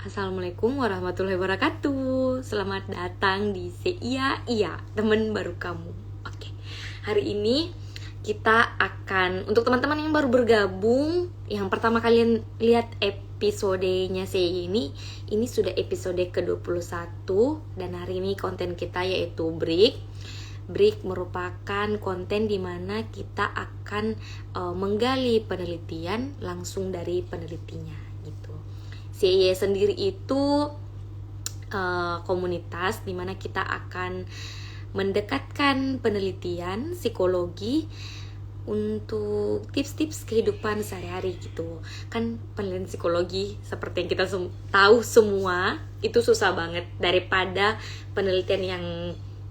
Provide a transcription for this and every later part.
Assalamualaikum warahmatullahi wabarakatuh. Selamat datang di Seia Iya, temen baru kamu. Oke, hari ini kita akan, untuk teman-teman yang baru bergabung, yang pertama kalian lihat episodenya Seia ini sudah episode ke-21. Dan hari ini konten kita yaitu Break. Break merupakan konten di mana kita akan menggali penelitian langsung dari penelitinya gitu. CIE sendiri itu komunitas di mana kita akan mendekatkan penelitian psikologi untuk tips-tips kehidupan sehari-hari gitu. Kan penelitian psikologi seperti yang kita tahu semua itu susah banget daripada penelitian yang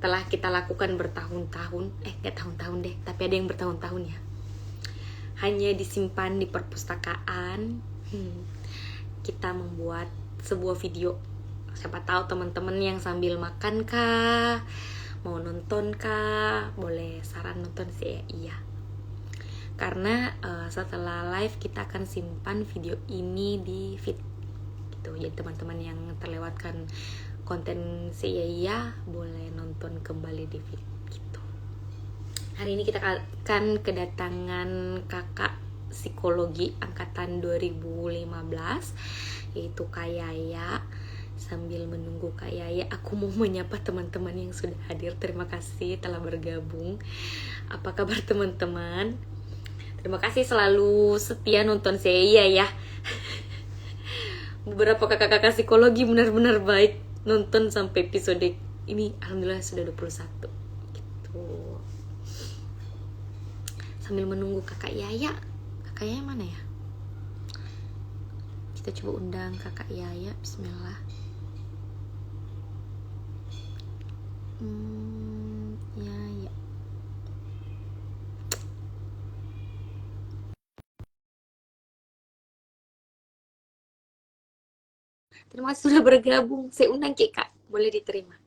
telah kita lakukan bertahun-tahun. Gak tahun-tahun deh, tapi ada yang bertahun-tahun ya. Hanya disimpan di perpustakaan. Kita membuat sebuah video. Siapa tahu teman-teman yang sambil makan kah, mau nonton kah, boleh saran nonton sih ya. Iya. Karena setelah live kita akan simpan video ini di feed gitu. Jadi teman-teman yang terlewatkan konten iya boleh nonton kembali di feed gitu. Hari ini kita akan kedatangan kakak psikologi angkatan 2015 yaitu Kak Yaya. Sambil menunggu Kak Yaya, aku mau menyapa teman-teman yang sudah hadir. Terima kasih telah bergabung. Apa kabar teman-teman? Terima kasih selalu setia nonton saya ya. Beberapa kakak-kakak psikologi benar-benar baik nonton sampai episode ini. Alhamdulillah sudah 21 gitu. Sambil menunggu kakak Yaya. Kakak Yaya mana ya? Kita coba undang kakak Yaya. Bismillah. Yaya. Terima kasih sudah bergabung. Saya undang Kak. Boleh diterima.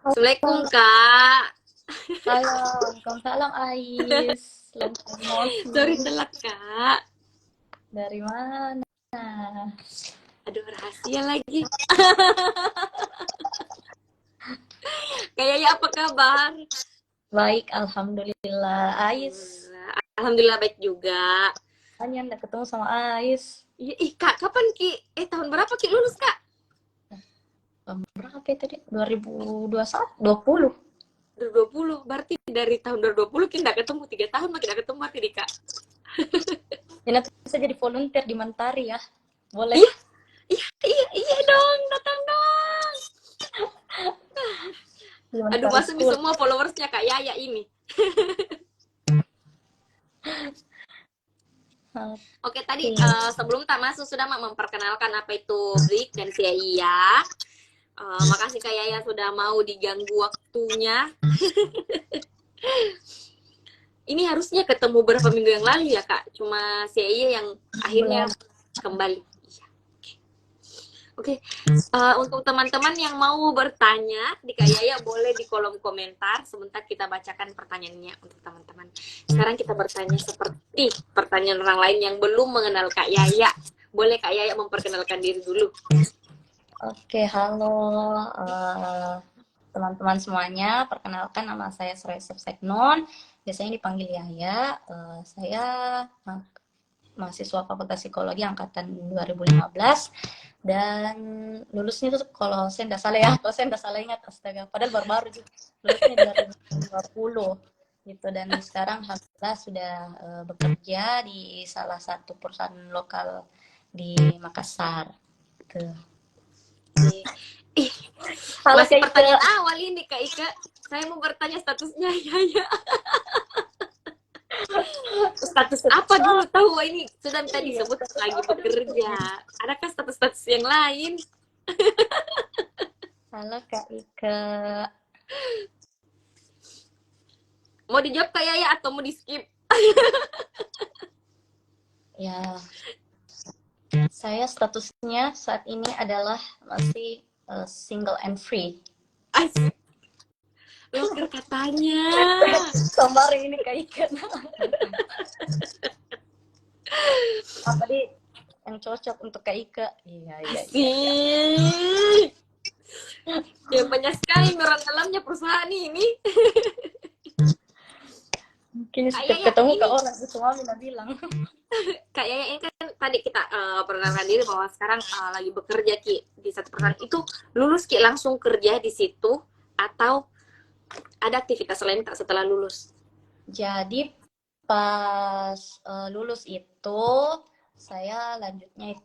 Assalamualaikum Kak. Halo, Waalaikumsalam Ais. Sorry telat Kak. Dari mana? Aduh rahasia lagi. Kayaknya apa kabar? Baik, Alhamdulillah. Ais, Alhamdulillah baik juga. hanya nggak ketemu sama Ais. Kak, kapan Ki? Tahun berapa Ki lulus Kak? Berapa itu deh? 2021, 20. 2020, berarti dari tahun 2020 kita ketemu 3 tahun makin ketemu berarti nih Kak. Ya, nanti bisa jadi volunteer di Mentari ya. Boleh? Iya dong, datang dong. Aduh, masuk nih semua followersnya Kak Yaya ini. Oke, tadi sebelum tak masuk sudah memperkenalkan apa itu Break dan CIA. Makasih Kak Yaya sudah mau diganggu waktunya. Ini harusnya ketemu beberapa minggu yang lalu ya Kak. Cuma CIA yang akhirnya kembali. Oke. Untuk teman-teman yang mau bertanya di Kak Yaya boleh di kolom komentar. Sebentar kita bacakan pertanyaannya untuk teman-teman. Sekarang kita bertanya seperti pertanyaan orang lain yang belum mengenal Kak Yaya. Boleh Kak Yaya memperkenalkan diri dulu. Oke, halo teman-teman semuanya. Perkenalkan, nama saya Suraya Subseknon. Biasanya dipanggil Yaya. Saya mahasiswa Fakultas Psikologi angkatan 2015 dan lulusnya tuh kalau saya nggak salah ya, kalau saya nggak salah ingat, astaga, padahal baru-baru juga lulusnya 2020 gitu. Dan sekarang alhamdulillah sudah bekerja di salah satu perusahaan lokal di Makassar gitu. Masih pertanyaan awal ini Kak Ika. Saya mau bertanya statusnya Yaya. Status apa dulu tahu ini sudah tadi disebut lagi bekerja. Adakah status-status yang lain? Halo Kak Ika. Mau dijawab Kak Yaya atau mau di skip? Ya, saya statusnya saat ini adalah masih single and free. Asik. Loker katanya. Sambar ini kayak ikan. Apa di yang cocok untuk Kak Ika? Iya. Asik. Ya banyak sekali orang dalamnya perusahaan ini. Mungkin Kak setiap Yaya ketemu ini, ke orang itu mami udah bilang. Kak Yaya ini kan tadi kita perkenalkan diri bahwa sekarang lagi bekerja Ki di satu perusahaan. Itu lulus Ki langsung kerja di situ atau ada aktivitas lain Kak setelah lulus? Jadi pas lulus itu saya lanjutnya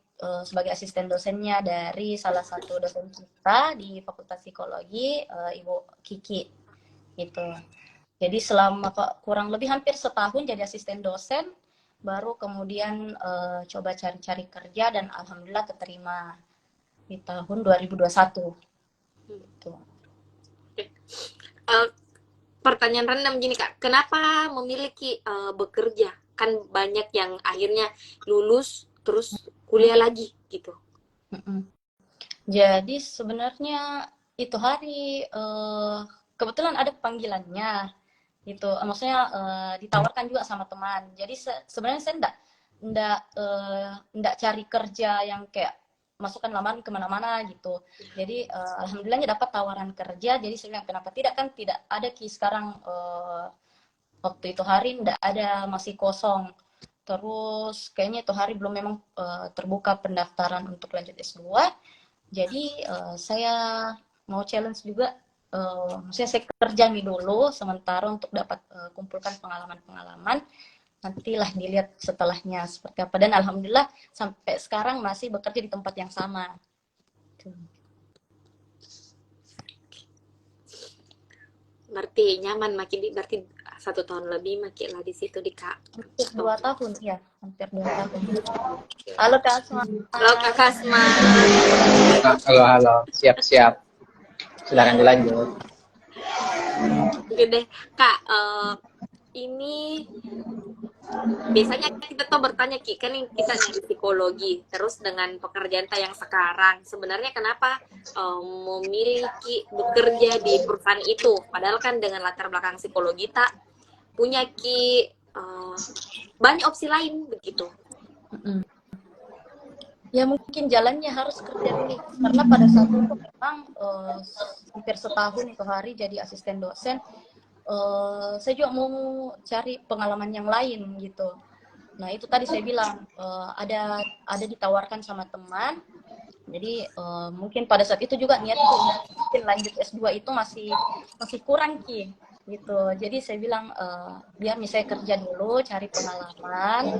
sebagai asisten dosennya dari salah satu dosen kita di Fakultas Psikologi, Ibu Kiki gitu. Jadi selama kurang lebih hampir setahun jadi asisten dosen, baru kemudian coba cari-cari kerja dan alhamdulillah keterima di tahun 2021 gitu. Uh, Pertanyaan random gini Kak, kenapa memiliki bekerja? Kan banyak yang akhirnya lulus terus kuliah lagi gitu. Jadi sebenarnya itu hari kebetulan ada panggilannya gitu, maksudnya ditawarkan juga sama teman. Jadi sebenarnya saya enggak cari kerja yang kayak masukkan lamaran kemana-mana gitu. Jadi alhamdulillahnya dapat tawaran kerja. Jadi saya bilang kenapa tidak, kan tidak ada Ki sekarang waktu itu hari enggak ada, masih kosong. Terus kayaknya itu hari belum memang terbuka pendaftaran untuk lanjut S2. Jadi saya mau challenge juga, maksudnya saya kerja nih dulu sementara untuk dapat kumpulkan pengalaman-pengalaman, nantilah dilihat setelahnya seperti apa. Dan alhamdulillah sampai sekarang masih bekerja di tempat yang sama. Berarti nyaman makin berarti 1 tahun lebih makin lah di situ di Kak. Hampir 2 tahun ya, hampir 2 tahun. Halo Kak Asma. Halo Kak Kasma. Halo. Siap. Silakan dilanjut. Oke deh Kak, ini biasanya kita tuh bertanya Ki, kan kita dari psikologi, terus dengan pekerjaan yang sekarang, sebenarnya kenapa memiliki bekerja di perusahaan itu, padahal kan dengan latar belakang psikologi tak punya Ki banyak opsi lain begitu. Ya mungkin jalannya harus kerja dulu, karena pada saat itu memang hampir setahun itu hari jadi asisten dosen, saya juga mau cari pengalaman yang lain gitu. Nah itu tadi saya bilang ada ditawarkan sama teman. Jadi mungkin pada saat itu juga niatku mungkin lanjut S2 itu masih kurang Ki gitu. Jadi saya bilang biar misalnya kerja dulu, cari pengalaman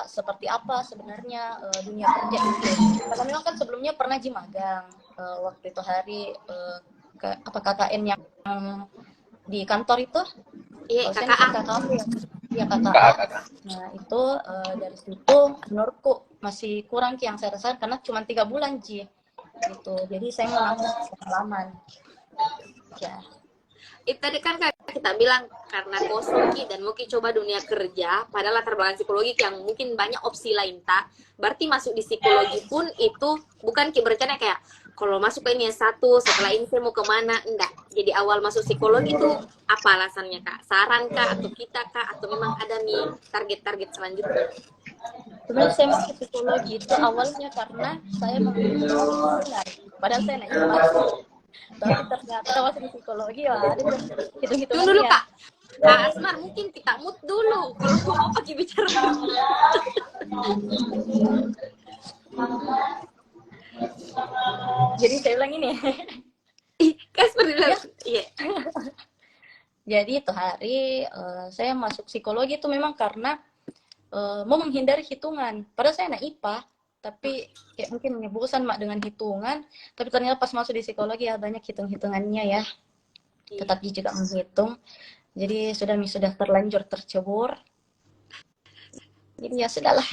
seperti apa sebenarnya dunia kerja itu. Karena memang kan sebelumnya pernah magang waktu itu hari KKN yang di kantor itu. Iya, Saya KKA. kamu ya KKA. Nah itu dari situ menurutku masih kurang yang saya rasakan karena cuma 3 bulan gitu. Jadi saya mau nambah pengalaman. Ya. Itu tadi kan kita bilang karena kosong Ki dan mungkin coba dunia kerja, padahal latar belakang psikologi yang mungkin banyak opsi lain tak. Berarti masuk di psikologi pun itu bukan Ki berencana kayak kalau masuk ke ini S1 setelah ini saya mau kemana, enggak. Jadi awal masuk psikologi itu apa alasannya Kak? Saran Kak atau kita Kak atau memang ada nih target-target selanjutnya? Sebenarnya saya masuk psikologi itu awalnya karena saya mau padahal saya naik tapi ternyata masuk di psikologi ada hitung-hitungan dulu Kak Asmar, mungkin kita mood dulu kalau mau pakai bicara. Jadi saya bilang ini Kasper bilang iya. Jadi itu hari saya masuk psikologi itu memang karena mau menghindari hitungan. Padahal saya anak IPA, tapi kayak mungkin bosan mak dengan hitungan. Tapi ternyata pas masuk di psikologi ya banyak hitung-hitungannya ya. Tetapi juga menghitung. Jadi sudah terlanjur tercebur. Jadi ya sudahlah.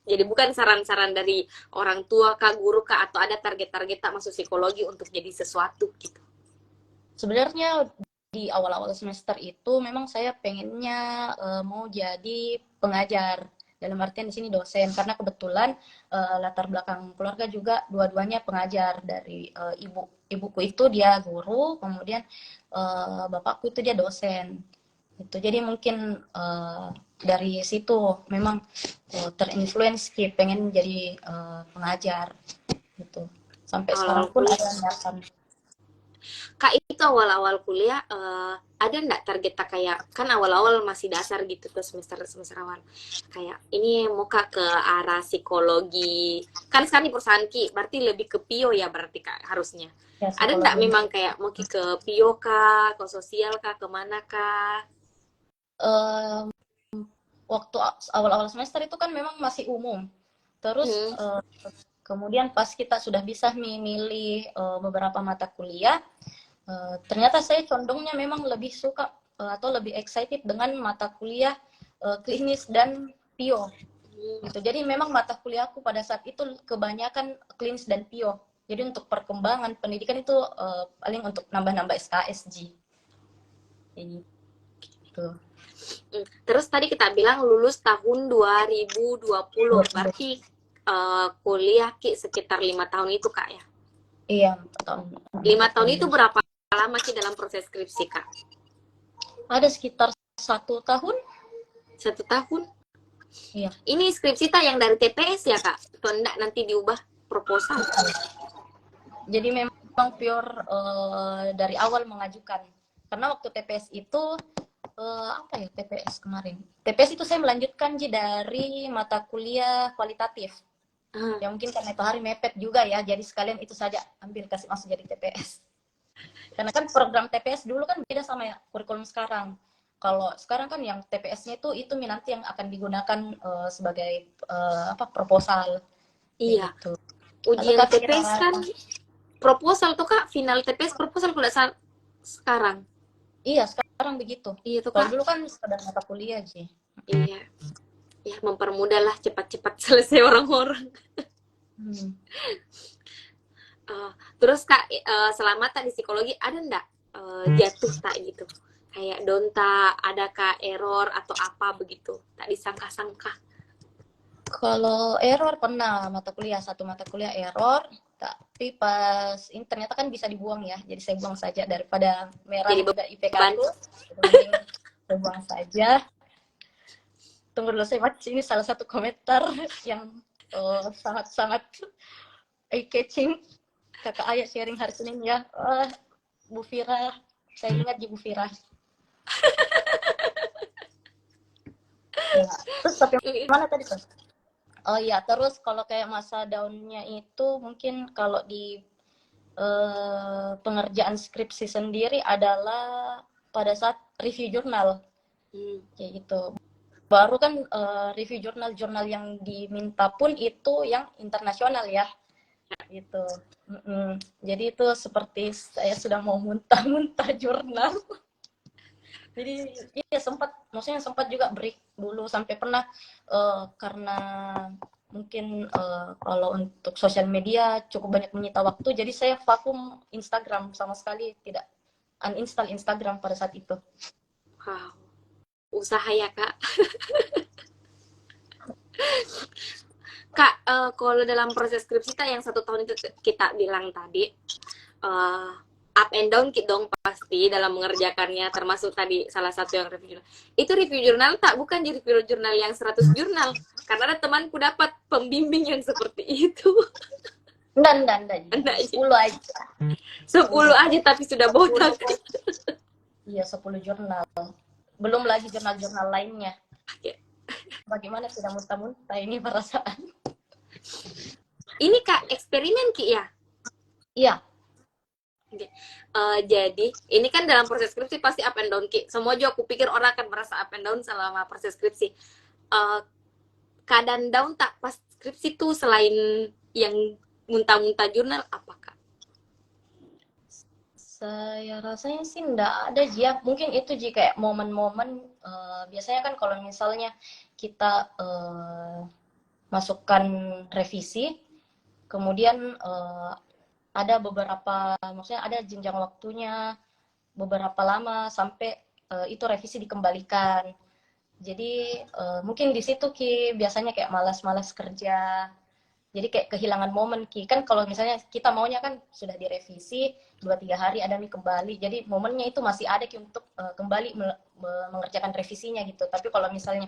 Jadi bukan saran-saran dari orang tua kak, guru kak, atau ada target-target tak masuk psikologi untuk jadi sesuatu gitu? Sebenarnya di awal-awal semester itu memang saya pengennya mau jadi pengajar. Dalam artian di sini dosen, karena kebetulan latar belakang keluarga juga dua-duanya pengajar. Dari ibuku itu dia guru, kemudian bapakku itu dia dosen. Itu jadi mungkin dari situ memang terinfluence pengen jadi pengajar gitu. Sampai sekarang Awal pun kuliah, ada niatan. Kak, itu awal-awal kuliah ada nggak target tak kayak kan awal-awal masih dasar gitu tuh semester awal kayak ini mau Kak ke arah psikologi kan sekarang di perusahaan Ki berarti lebih ke Pio ya berarti Kak harusnya Ya, ada nggak psikologi. memang kayak mau Ki ke Pio Kak ke sosial Kak kemana Kak? Eh, Waktu awal-awal semester itu kan memang masih umum. Terus Hmm. kemudian pas kita sudah bisa memilih beberapa mata kuliah, ternyata saya condongnya memang lebih suka atau lebih excited dengan mata kuliah klinis dan Pio. Gitu. Jadi memang mata kuliahku pada saat itu kebanyakan klinis dan Pio. Jadi untuk perkembangan pendidikan itu paling untuk nambah-nambah SKSG. Gitu. Terus tadi kita bilang lulus tahun 2020 berarti kuliah Ki sekitar 5 tahun itu Kak ya? Iya, 4 tahun. 5 tahun itu berapa lama Ki dalam proses skripsi Kak? Ada sekitar 1 tahun. 1 tahun? Iya. Ini skripsi tak yang dari TPS ya Kak? Atau enggak nanti diubah proposal? Jadi memang pure dari awal mengajukan. Karena waktu TPS itu apa ya TPS kemarin? TPS itu saya melanjutkan dari mata kuliah kualitatif. Ya mungkin karena itu hari mepet juga ya, jadi sekalian itu saja ambil kasih masuk jadi TPS. Karena kan program TPS dulu kan beda sama ya kurikulum sekarang. Kalau sekarang kan yang TPS-nya itu nanti yang akan digunakan sebagai proposal. Iya. Gitu. Ujian Kak TPS kira kan proposal tuh Kak, final TPS proposal kalau sekarang. iya sekarang begitu. Iya tuh Kalau Kak. dulu kan sekedar mata kuliah sih. Iya. Ya mempermudah lah cepat-cepat selesai orang-orang. Terus Kak, selama tak di psikologi ada nggak jatuh tak gitu? Kayak donta, ada Kak error atau apa begitu? Tak disangka-sangka. Kalau error pernah satu mata kuliah error, tapi pas ini ternyata kan bisa dibuang ya, jadi saya buang saja daripada merah Jadi juga IPK beban. aku, mending saya buang saja. Tunggu dulu saya baca ini salah satu komentar yang sangat-sangat eye-catching. Kakak Ayah sharing hari Senin ya, Bu Fira, saya ingat Bu Fira. Ya. Terus tapi mana tadi tuh? Oh iya, terus kalau kayak masa down-nya itu mungkin kalau di pengerjaan skripsi sendiri adalah pada saat review jurnal. Kayak gitu. Baru kan review jurnal-jurnal yang diminta pun itu yang internasional ya. Gitu. Jadi itu seperti saya sudah mau muntah-muntah jurnal. Jadi iya maksudnya sempat juga break dulu sampai pernah karena mungkin kalau untuk sosial media cukup banyak menyita waktu, jadi saya vakum Instagram sama sekali, tidak uninstall Instagram pada saat itu. Wow, usaha ya Kak. Kak, kalau dalam proses skripsi kita yang 1 tahun itu kita bilang tadi, up and down dong pasti dalam mengerjakannya, termasuk tadi salah satu yang review jurnal. Itu review jurnal tak, bukan di review jurnal yang 100 jurnal. Karena ada temanku dapat pembimbing yang seperti itu. Enggak. 10 aja. 10 aja tapi sudah botak. Iya, 10 jurnal. Belum lagi jurnal-jurnal lainnya. Okay. Bagaimana tidak muntah-muntah ini perasaan. Ini Kak, eksperimen Ki ya? Iya. Jadi, ini kan dalam proses skripsi pasti up and down Ki. Semua juga aku pikir orang akan merasa up and down selama proses skripsi. Keadaan down tak pas skripsi tuh selain yang muntah-muntah jurnal apa Kak? Saya rasanya sih enggak ada ya. Mungkin itu jika kayak momen-momen biasanya kan kalau misalnya kita masukkan revisi, kemudian ada beberapa, maksudnya ada jenjang waktunya beberapa lama sampai itu revisi dikembalikan. Jadi mungkin di situ Ki biasanya kayak malas-malas kerja. Jadi kayak kehilangan momen Ki. Kan kalau misalnya kita maunya kan sudah direvisi 2-3 hari ada nih kembali. Jadi momennya itu masih ada Ki untuk kembali mengerjakan revisinya gitu. Tapi kalau misalnya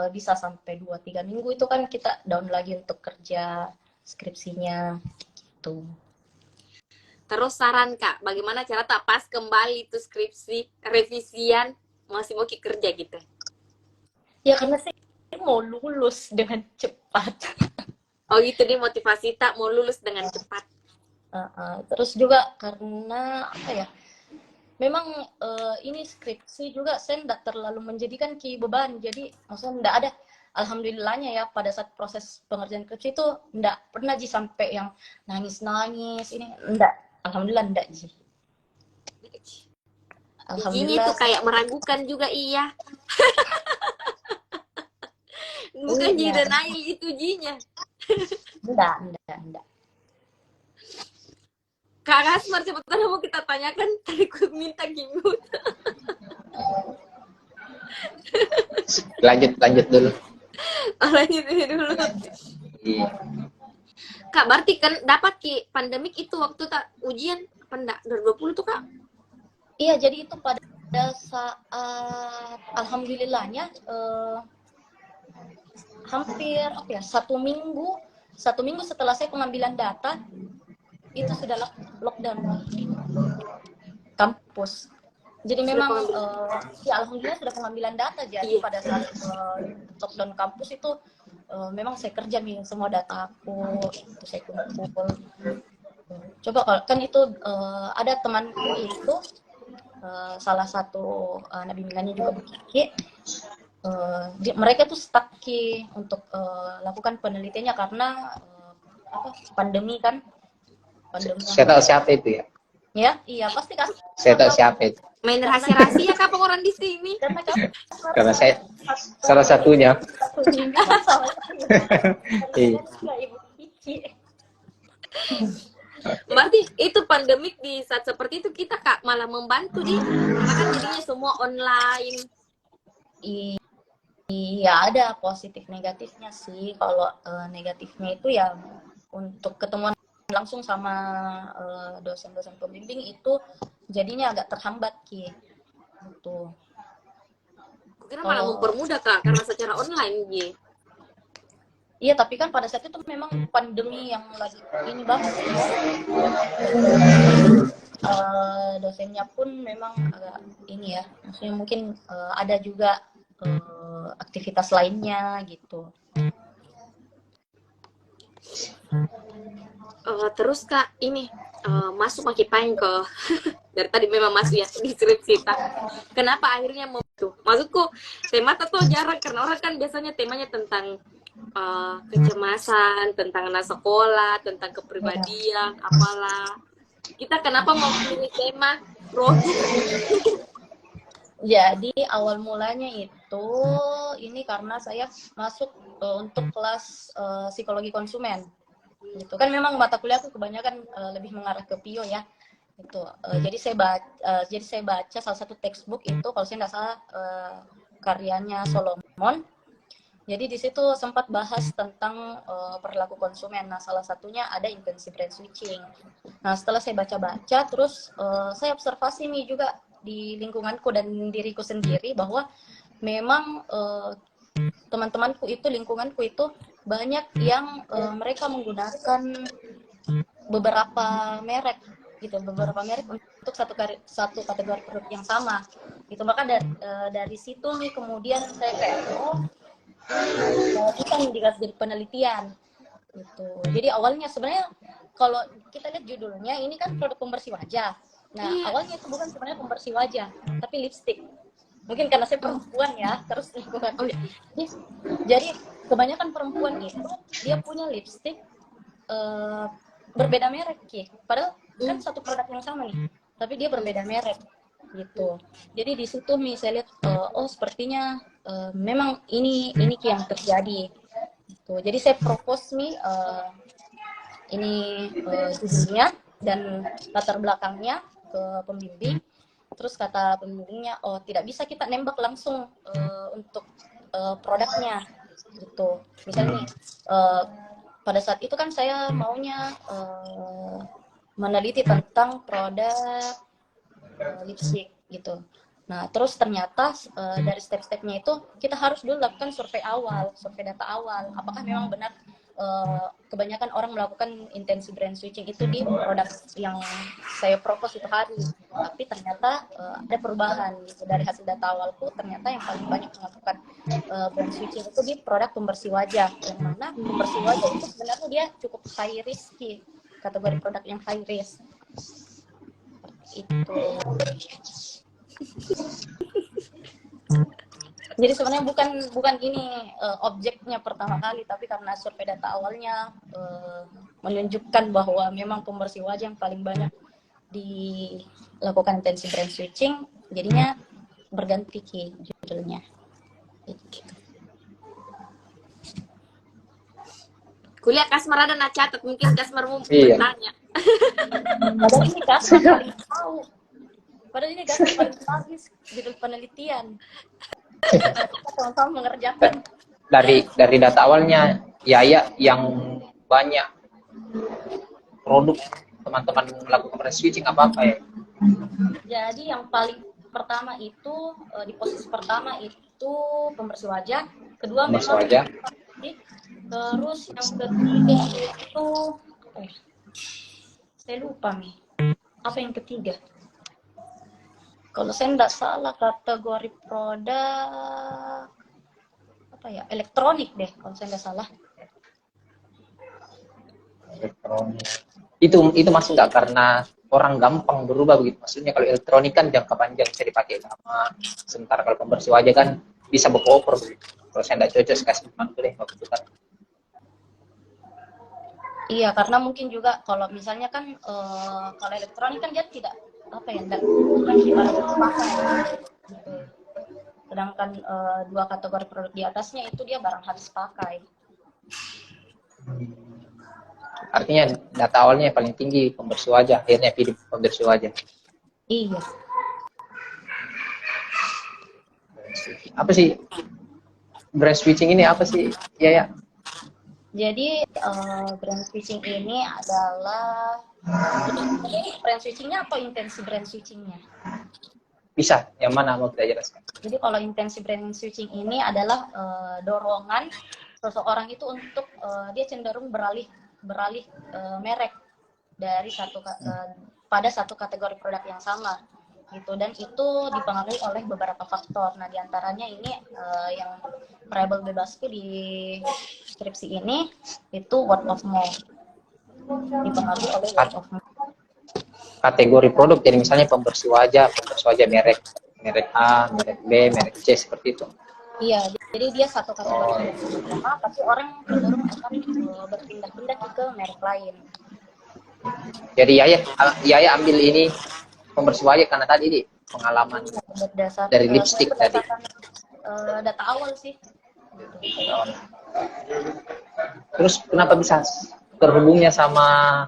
bisa sampai 2-3 minggu itu kan kita down lagi untuk kerja skripsinya gitu. Terus saran Kak, bagaimana cara tak pas kembali itu skripsi, revisian, masih mau kerja gitu? Ya karena saya mau lulus dengan cepat. Oh gitu nih motivasi tak mau lulus dengan cepat. Terus juga karena apa ya? Memang ini skripsi juga saya tidak terlalu menjadikan Ki beban. Jadi maksudnya tidak ada. Alhamdulillahnya ya pada saat proses pengerjaan skripsi itu tidak pernah Ji sampai yang nangis-nangis ini enggak. Alhamdulillah enggak Ji. Giginya Alhamdulillah. itu kayak meragukan juga iya. Bukan Iya. jadi denial itu jinya. Enggak. Kak Kasmar cepetan mau kita tanyakan tadi ku minta gimut. Lanjut dulu. Lanjut dulu. Iya. Kak, berarti kan dapat Ki pandemik itu waktu tak ujian pendak 2020 tuh Kak? Iya, jadi itu pada saat alhamdulillahnya hampir apa ya, 1 minggu setelah saya pengambilan data itu sudah lockdown kampus. Jadi memang ya alhamdulillah sudah pengambilan data. Jadi pada saat lockdown kampus itu memang saya kerja nih semua data aku itu saya kumpul. Coba kalau kan itu ada temanku itu salah satu anak bimbingannya juga Bukiki. Mereka tuh stuck Ki untuk lakukan penelitiannya karena pandemi kan. Saya tahu siapa itu ya. Ya, iya pasti kan. Saya tahu siapa itu. Main rahasia-rahasia Kak orang di sini. Karena saya salah satunya. Iya. Ibu Kiki. Berarti itu pandemik di saat seperti itu kita Kak malah membantu di karena kan jadinya semua online. Iya ada positif negatifnya sih. Kalau negatifnya itu ya untuk ketemuan langsung sama dosen-dosen pembimbing itu jadinya agak terhambat Ki. Gitu. Kira malah mempermudah Kak karena secara online Ji. Iya, tapi kan pada saat itu memang pandemi yang lagi ini banget. Dosennya pun memang agak ini ya, maksudnya mungkin ada juga aktivitas lainnya gitu. Terus Kak ini masuk makin paling ke dari tadi memang masuk ya di skripsi tak. Kenapa akhirnya mau tuh? Maksudku tema tuh jarang karena orang kan biasanya temanya tentang kecemasan, tentang anak sekolah, tentang kepribadian, apalah. Kita kenapa mau pilih tema produk? Jadi awal mulanya itu ini karena saya masuk untuk kelas psikologi konsumen. Gitu kan memang mata kuliahku kebanyakan lebih mengarah ke PIO ya. Gitu. Jadi saya baca salah satu textbook itu kalau saya nggak salah karyanya Solomon. Jadi di situ sempat bahas tentang perilaku konsumen. Nah, salah satunya ada intensive brand switching. Nah, setelah saya baca-baca, terus saya observasi nih juga di lingkunganku dan diriku sendiri bahwa memang teman-temanku itu, lingkunganku itu banyak yang mereka menggunakan beberapa merek gitu, beberapa merek untuk satu kategori produk yang sama. Gitu, maka dari situ nih kemudian saya kayak kita dikasih jadi penelitian gitu. Jadi awalnya sebenarnya kalau kita lihat judulnya ini kan produk pembersih wajah. Nah, awalnya itu bukan sebenarnya pembersih wajah, tapi lipstick. Mungkin karena saya perempuan ya, terus lingkungan. Jadi kebanyakan perempuan itu dia punya lipstick berbeda merek Ki. Padahal kan satu produk yang sama nih, tapi dia berbeda merek gitu. Jadi di situ nih saya lihat sepertinya memang ini yang terjadi gitu. Jadi saya propose nih ini judulnya dan latar belakangnya ke pembimbing. Terus kata pembimbingnya, tidak bisa kita nembak langsung untuk produknya gitu. Misalnya nih, eh, pada saat itu kan saya maunya meneliti tentang produk lipstick gitu. Nah, terus ternyata dari step-stepnya itu kita harus dulu lakukan survei awal, survei data awal. Apakah memang benar kebanyakan orang melakukan intensi brand switching itu di produk yang saya propose itu hari. Tapi ternyata ada perubahan gitu. Dari hasil data awalku, ternyata yang paling banyak melakukan brand switching itu di produk pembersih wajah. Yang mana pembersih wajah itu sebenarnya dia cukup high risky, kategori produk yang high risk. Itu. Jadi sebenarnya bukan ini objeknya pertama kali, tapi karena survei data awalnya menunjukkan bahwa memang pembersih wajah yang paling banyak dilakukan intensi brand switching, jadinya berganti ki judulnya. Kuliah Kasmar ada nak catat, mungkin Kasmar mau Iya. bertanya. Padahal ini Kasmar paling tahu. Padahal ini Kasmar paling bagus judul penelitian. Sama-sama mengerjakan. Dari data awalnya Yaya yang banyak produk teman-teman melakukan brand switching apa ya? Jadi yang paling pertama itu di posisi pertama itu pembersih wajah, kedua Pembersih memang wajah. terus yang ketiga itu saya lupa nih. Apa yang ketiga? Kalau saya tidak salah kategori produk apa ya, elektronik deh kalau saya nggak salah. Elektronik. Itu masuk nggak karena orang gampang berubah begitu? Maksudnya kalau elektronik kan jangka panjang bisa dipakai lama, sementara kalau pembersih wajah kan bisa beroper begitu. Kalau saya nggak cocok, saya kasih mantu deh waktu itu kan. Iya, karena mungkin juga kalau misalnya kan kalau elektronik kan dia tidak apa ya, tidak dipakai. Gitu. Sedangkan dua kategori produk di atasnya itu dia barang habis pakai. Artinya data awalnya yang paling tinggi pembersih wajah, akhirnya pilih pembersih wajah. Iya. Apa sih brand switching ini, apa sih ya? Jadi brand switching ini adalah brand switchingnya atau intensi brand switchingnya? Bisa, yang mana mau kita jelaskan? Jadi kalau intensi brand switching ini adalah dorongan seseorang itu untuk dia cenderung beralih merek dari pada satu kategori produk yang sama gitu, dan itu dipengaruhi oleh beberapa faktor. Nah, diantaranya ini yang variabel bebasku di skripsi ini itu word of mouth, dipengaruhi oleh word of mouth. Kategori produk, jadi misalnya pembersih wajah merek A, merek B, merek C, seperti itu. Iya, jadi dia satu kategori sama, tapi orang cenderung akan berpindah-pindah ke merek lain. Jadi Yaya ambil ini pembersih wajah karena tadi di pengalaman dari lipstick tadi. Data awal sih. Terus kenapa bisa terhubungnya sama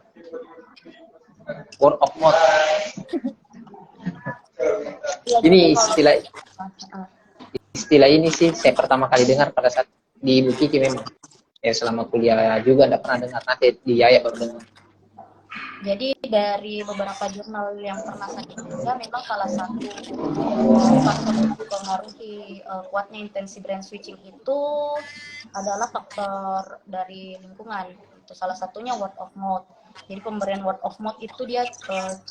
word of mouth? Ya, ini istilah ini sih saya pertama kali dengar pada saat di Ibu Kiki memang. Ya selama kuliah juga tidak pernah dengar, nanti di Yaya baru dengar. Jadi dari beberapa jurnal yang pernah saya baca, memang salah satu faktor yang mempengaruhi kuatnya intensi brand switching itu adalah faktor dari lingkungan. Itu salah satunya word of mouth. Jadi pemberian word of mouth itu dia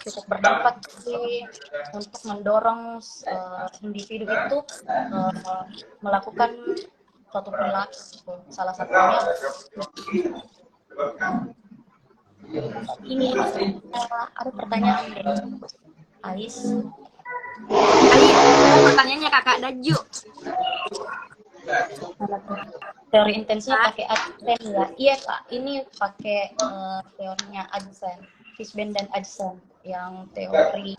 cukup berdampak sih untuk mendorong individu itu melakukan suatu perilaku. Salah satunya ini ada pertanyaan deh, Ais. Pertanyaannya Kakak Daju. Teori intensinya pakai Adsen ya? Iya Kak, ini pakai teorinya Adsen, Fishbane dan Adsen, yang teori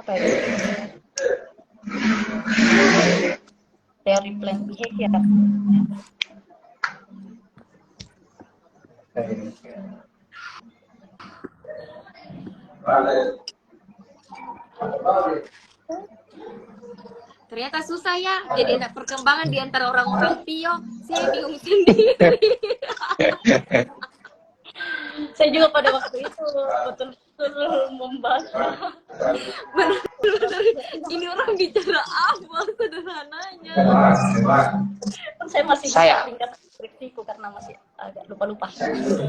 apa ya? Teori plant behavior. Ternyata susah ya, jadi ada perkembangan di antara orang-orang Pio. Saya bingung sendiri. Saya juga pada waktu itu betul-betul membaca. Benar-benar ini orang bicara apa sederhananya. Saya masih Saya. bisa tingkat skripsiku karena masih agak lupa-lupa.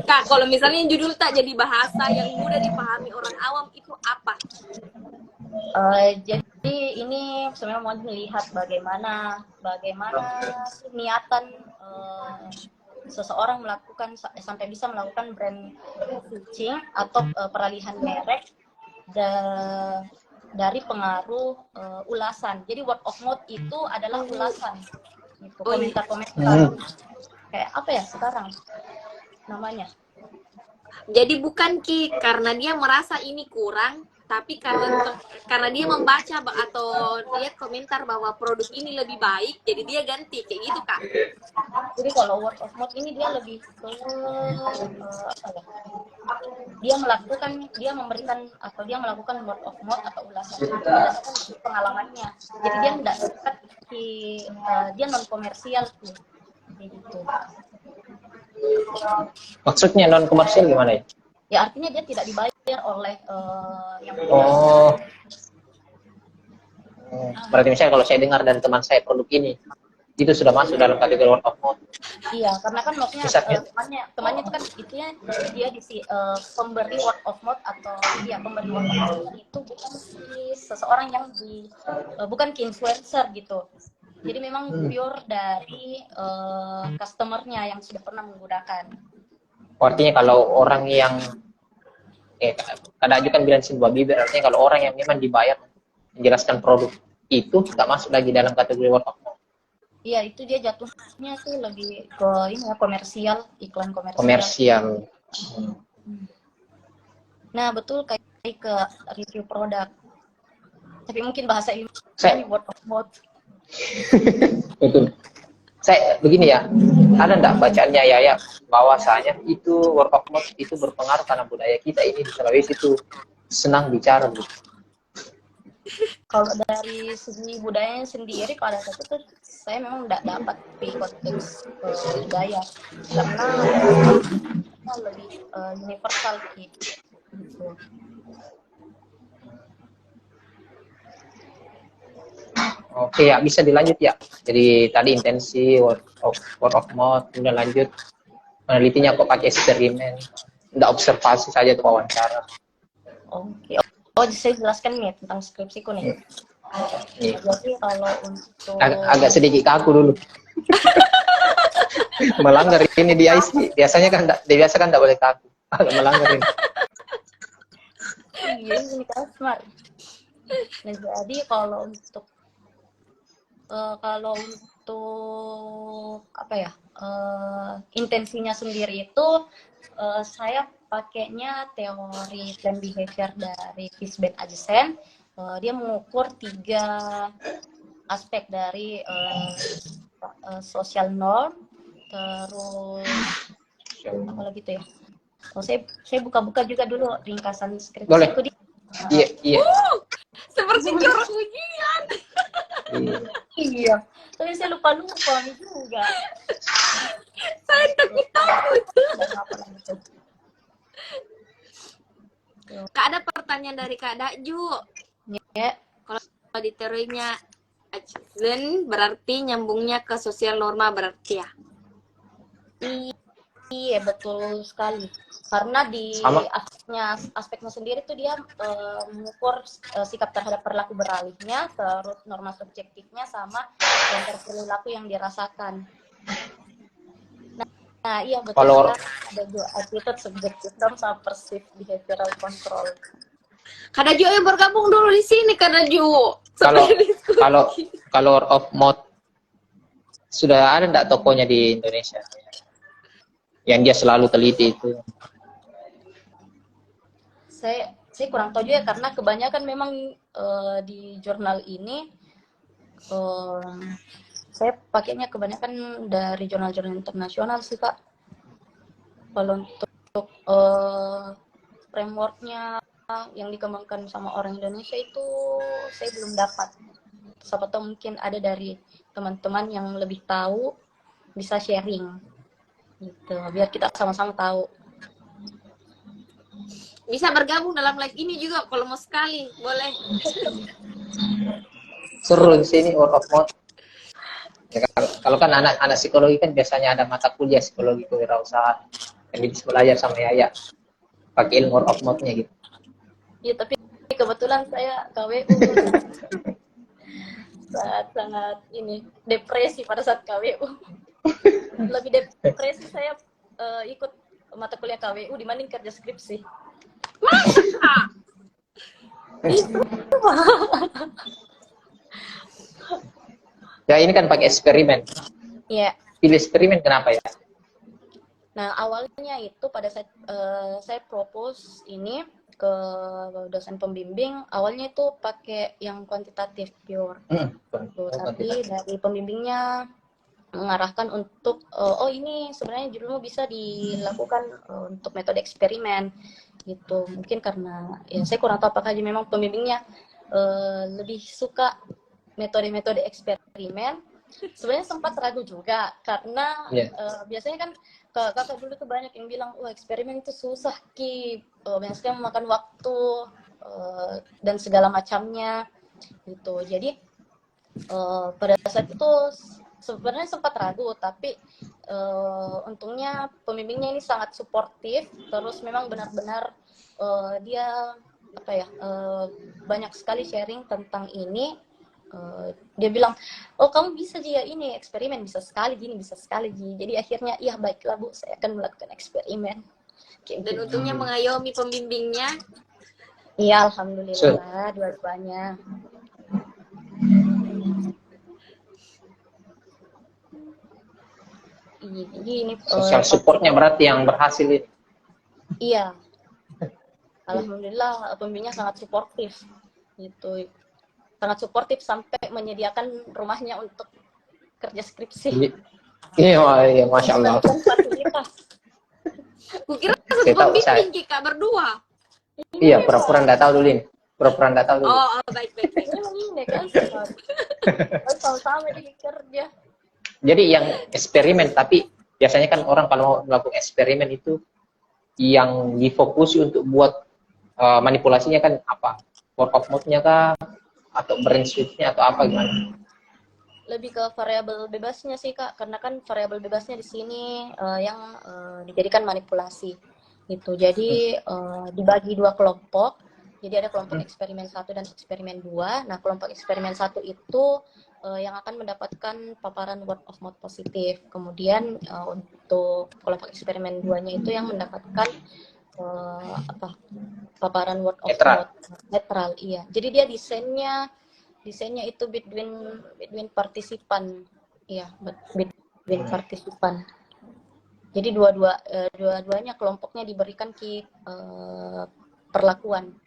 Kak, kalau misalnya judul tak jadi bahasa yang mudah dipahami orang awam itu apa? Jadi ini sebenarnya mau melihat bagaimana niatan seseorang melakukan sampai bisa melakukan brand switching atau peralihan merek dari pengaruh ulasan. Jadi word of mouth itu adalah ulasan, gitu. Komentar-komentar kayak apa ya sekarang namanya? Jadi bukan karena dia merasa ini kurang, tapi karena dia membaca atau lihat komentar bahwa produk ini lebih baik, jadi dia ganti kayak gitu, Kak. Jadi kalau word of mouth ini dia lebih ke dia memberikan atau dia melakukan word of mouth atau ulasan itu berdasarkan pengalamannya. Jadi dia tidak seperti dia non komersial tuh, gitu. Maksudnya non komersial gimana ya? Ya artinya dia tidak dibayar oleh yang Berarti misalnya kalau saya dengar dari teman saya produk ini, itu sudah masuk dalam kategori word of mouth. Iya, karena kan maksudnya temannya itu kan intinya dia pemberi word of mouth atau pemberi word of mouth itu bukan seseorang yang bukan influencer gitu. Jadi memang pure dari customernya yang sudah pernah menggunakan. Artinya kalau orang yang kadang kan bilang sebuah bibir, artinya kalau orang yang memang dibayar menjelaskan produk itu nggak masuk lagi dalam kategori word of mouth. Iya, itu dia jatuhnya sih lebih ke ini ya, komersial, iklan komersial. Komersial. Nah, betul kayak ke review produk. Tapi mungkin bahasa ini word of mouth. Betul. Saya begini ya, ada enggak bacaannya Yaya bahwasanya itu word of mouth itu berpengaruh karena budaya kita ini di Sulawesi itu senang bicara gitu. Kalau dari segi budayanya sendiri, kalau ada satu tuh saya memang tidak dapat di konteks budaya karena lebih universal gitu. Oke ya, bisa dilanjut ya. Jadi tadi intensi word of mouth, kemudian lanjut penelitinya kok pakai eksperimen, enggak observasi saja tuh wawancara. Oke. Oh, saya jelaskan nih tentang skripsiku nih. Jadi kalau untuk agak sedikit kaku dulu. Melanggar ini di IC. Biasanya kan enggak boleh kaku. Agak melanggar ini. Iya, ini smart. Nah, jadi kalau untuk apa ya, intensinya sendiri itu saya pakainya teori plan behavior dari Fishback Adjacent. Dia mengukur 3 aspek dari social norm, terus apa lagi tuh ya? Saya buka-buka juga dulu ringkasan skripsiku di. Iya. Seperti curug ujian. Iya. Tapi saya lupa juga. Saya takut. Kak, ada pertanyaan dari Kak Dakju. Ya. Kalau di teorinya Adjacent berarti nyambungnya ke sosial norma berarti ya? Iya, betul sekali. Karena di aspeknya sendiri tuh dia mengukur sikap terhadap perilaku beralihnya, terus norma subjektifnya sama yang perilaku yang dirasakan. Nah, iya betul. Kalau ada juga attitude, subjective norm sama perceived behavioral control. Kak Dakju yang bergabung dulu di sini, Kak Dakju. Kalau word of mouth sudah ada enggak tokonya di Indonesia yang dia selalu teliti itu? Saya kurang tahu juga karena kebanyakan memang di jurnal ini saya pakainya kebanyakan dari jurnal-jurnal internasional sih, Kak. Kalau untuk frameworknya yang dikembangkan sama orang Indonesia itu saya belum dapat siapa tahu mungkin ada dari teman-teman yang lebih tahu bisa sharing gitu, biar kita sama-sama tahu. Bisa bergabung dalam live ini juga kalau mau sekali, boleh. Seru di sini word of mouth. Ya, kalau kan anak-anak psikologi kan biasanya ada mata kuliah psikologi kewirausahaan yang bisa belajar sama Yaya pakai ilmu word of mouth-nya gitu. Ya tapi kebetulan saya KWU sangat ini depresi pada saat KWU. Lebih depresi saya ikut mata kuliah KWU dibanding kerja skripsi. Ya ini kan pakai eksperimen. Iya. Pilih eksperimen kenapa ya? Nah awalnya itu pada saat saya propose ini ke dosen pembimbing, awalnya itu pakai yang kuantitatif pure. Tapi dari pembimbingnya mengarahkan untuk oh ini sebenarnya judulmu bisa dilakukan untuk metode eksperimen gitu. Mungkin karena ya saya kurang tahu apakah memang pembimbingnya lebih suka metode-metode eksperimen. Sebenarnya sempat ragu juga karena biasanya kan kakak dulu tuh banyak yang bilang wah eksperimen itu susah Ki, banyak sekali memakan waktu dan segala macamnya gitu. Jadi pada saat itu sebenarnya sempat ragu, tapi untungnya pembimbingnya ini sangat suportif, terus memang benar-benar dia apa ya banyak sekali sharing tentang ini. Dia bilang, oh kamu bisa ya ini eksperimen, bisa sekali gini, bisa sekali gini. Jadi akhirnya, iya baiklah Bu, saya akan melakukan eksperimen. Dan untungnya mengayomi pembimbingnya. Iya, alhamdulillah, dua-duanya. Ini social supportnya berarti yang berhasil ini. Iya, alhamdulillah pembimbingnya sangat suportif gitu. Sangat suportif sampai menyediakan rumahnya untuk kerja skripsi. Iya, masya Allah. Kukira satu pembimbing Kak berdua. Iya, pura-pura nggak tahu dulu ini. Pura-pura nggak tahu dulu. Oh, baik. Ini kan sama-sama di kerja. Jadi yang eksperimen, tapi biasanya kan orang kalau mau melakukan eksperimen itu yang difokusi untuk buat manipulasinya kan apa? Word of mouth-nya kah? Atau brain switch-nya atau apa gimana? Lebih ke variabel bebasnya sih Kak, karena kan variabel bebasnya di sini yang dijadikan manipulasi gitu. Jadi dibagi dua kelompok. Jadi ada kelompok eksperimen 1 dan eksperimen 2. Nah, kelompok eksperimen 1 itu yang akan mendapatkan paparan word of mouth positif. Kemudian untuk kelompok eksperimen 2-nya itu yang mendapatkan paparan word of mouth netral. Iya. Jadi dia desainnya itu between partisipan. Iya, between partisipan. Jadi dua-duanya kelompoknya diberikan perlakuan.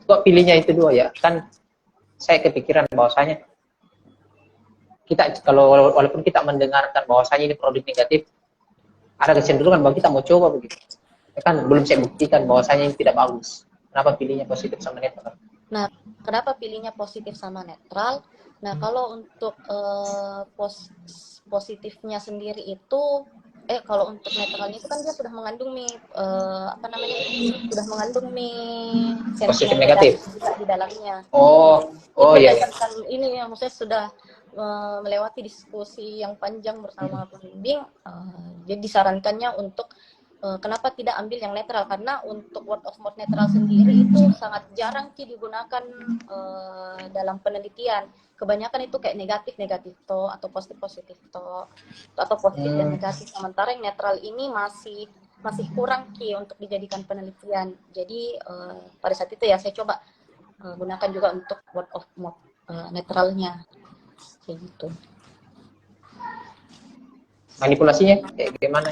Kok pilihnya itu dua ya? Kan saya kepikiran bahwasanya kita kalau walaupun kita mendengarkan bahwasanya ini produk negatif, ada kecenderungan bahwa kita mau coba begitu. Ya kan belum saya buktikan bahwasanya ini tidak bagus. Kenapa pilihnya positif sama netral? Nah, kenapa pilihnya positif sama netral? Nah, kalau untuk positifnya sendiri itu kalau untuk netralnya itu kan dia sudah mengandung sudah mengandung positif negatif di dalamnya. Oh iya. Ini yang maksudnya sudah melewati diskusi yang panjang bersama pembimbing, jadi disarankannya untuk kenapa tidak ambil yang netral, karena untuk word of mouth netral sendiri itu sangat jarang digunakan dalam penelitian. Kebanyakan itu kayak negatif to atau positif to atau positif dan negatif. Sementara yang netral ini masih kurang untuk dijadikan penelitian. Jadi pada saat itu ya saya coba gunakan juga untuk word of mouth netralnya kayak gitu. Manipulasinya kayak gimana?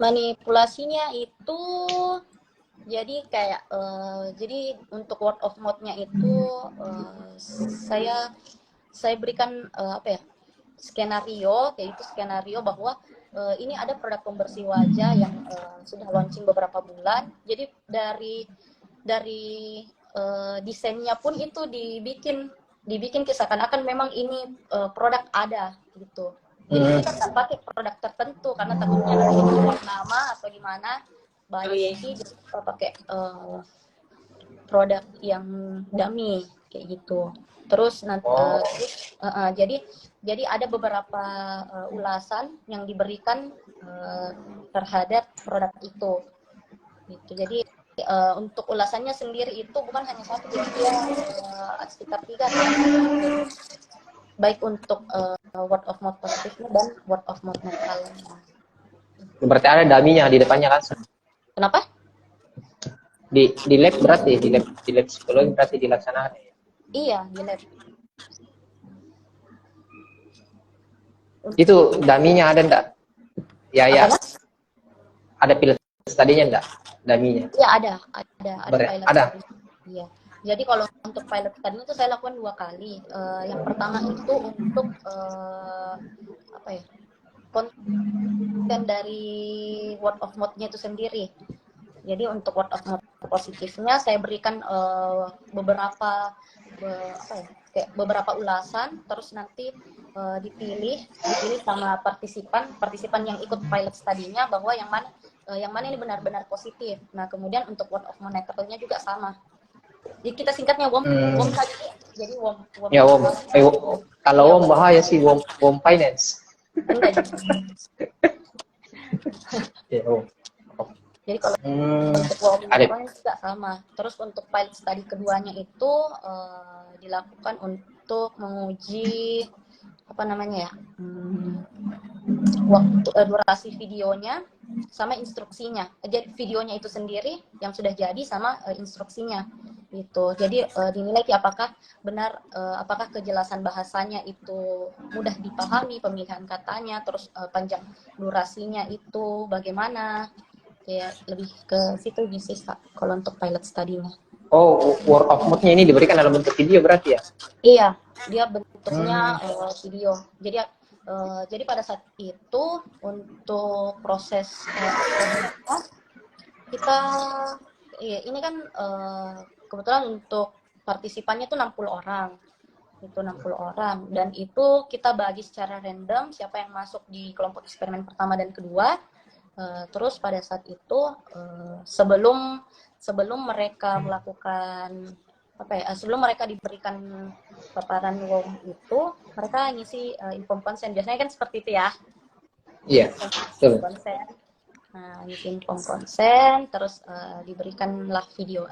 Manipulasinya itu jadi kayak jadi untuk word of mouth-nya itu saya berikan skenario, yaitu skenario bahwa ini ada produk pembersih wajah yang sudah launching beberapa bulan. Jadi dari desainnya pun itu dibikin seakan-akan memang ini produk ada gitu. Jadi kita nggak pakai produk tertentu karena takutnya nanti keluar nama atau gimana. Banyak sih kita pakai produk yang dummy kayak gitu. Terus nanti jadi ada beberapa ulasan yang diberikan terhadap produk itu. Gitu. Jadi untuk ulasannya sendiri itu bukan hanya satu, jadi dia sekitar 3 ya. Baik untuk word of mouth positifnya dan word of mouth netralnya. Berarti ada daminya di depannya kan? Kenapa? Di lab berarti di lab psikologi berarti dilaksanakan. Iya, di lab. Itu daminya ada enggak? Ya. Ada pilot tadinya enggak? Daminya. Iya, ada pilot. Ada. Iya. Jadi kalau untuk pilot tadinya itu saya lakukan 2 kali. Yang pertama itu untuk konten dari word of mouth-nya itu sendiri. Jadi untuk word of mouth positifnya saya berikan beberapa ulasan, terus nanti dipilih sama partisipan yang ikut pilot tadinya bahwa yang mana ini benar-benar positif. Nah kemudian untuk word of mouth netralnya juga sama. Jadi kita singkatnya WOM saja. Jadi WOM. Ya WOM. Kalau WOM bahaya sih WOM finance. Enggak. Ya WOM. Jadi kalau untuk WOM juga sama. Terus untuk pilot study keduanya itu dilakukan untuk menguji waktu durasi videonya sama instruksinya. Jadi videonya itu sendiri yang sudah jadi sama instruksinya gitu. Jadi dinilai apakah benar, apakah kejelasan bahasanya itu mudah dipahami, pemilihan katanya, terus panjang durasinya itu bagaimana. Ya lebih ke situ bisa kalau untuk pilot study-nya. Oh, word of mouth-nya ini diberikan dalam bentuk video berarti ya? Iya, dia bentuknya video. Jadi pada saat itu untuk proses kita ini kan kebetulan untuk partisipannya itu 60 orang. Itu 60 orang dan itu kita bagi secara random siapa yang masuk di kelompok eksperimen pertama dan kedua. Terus pada saat itu sebelum mereka melakukan sebelum mereka diberikan paparan WOM itu mereka ngisi inform consent, biasanya kan seperti itu ya. Iya. Consent. Nah, ngisi inform consent, terus diberikanlah video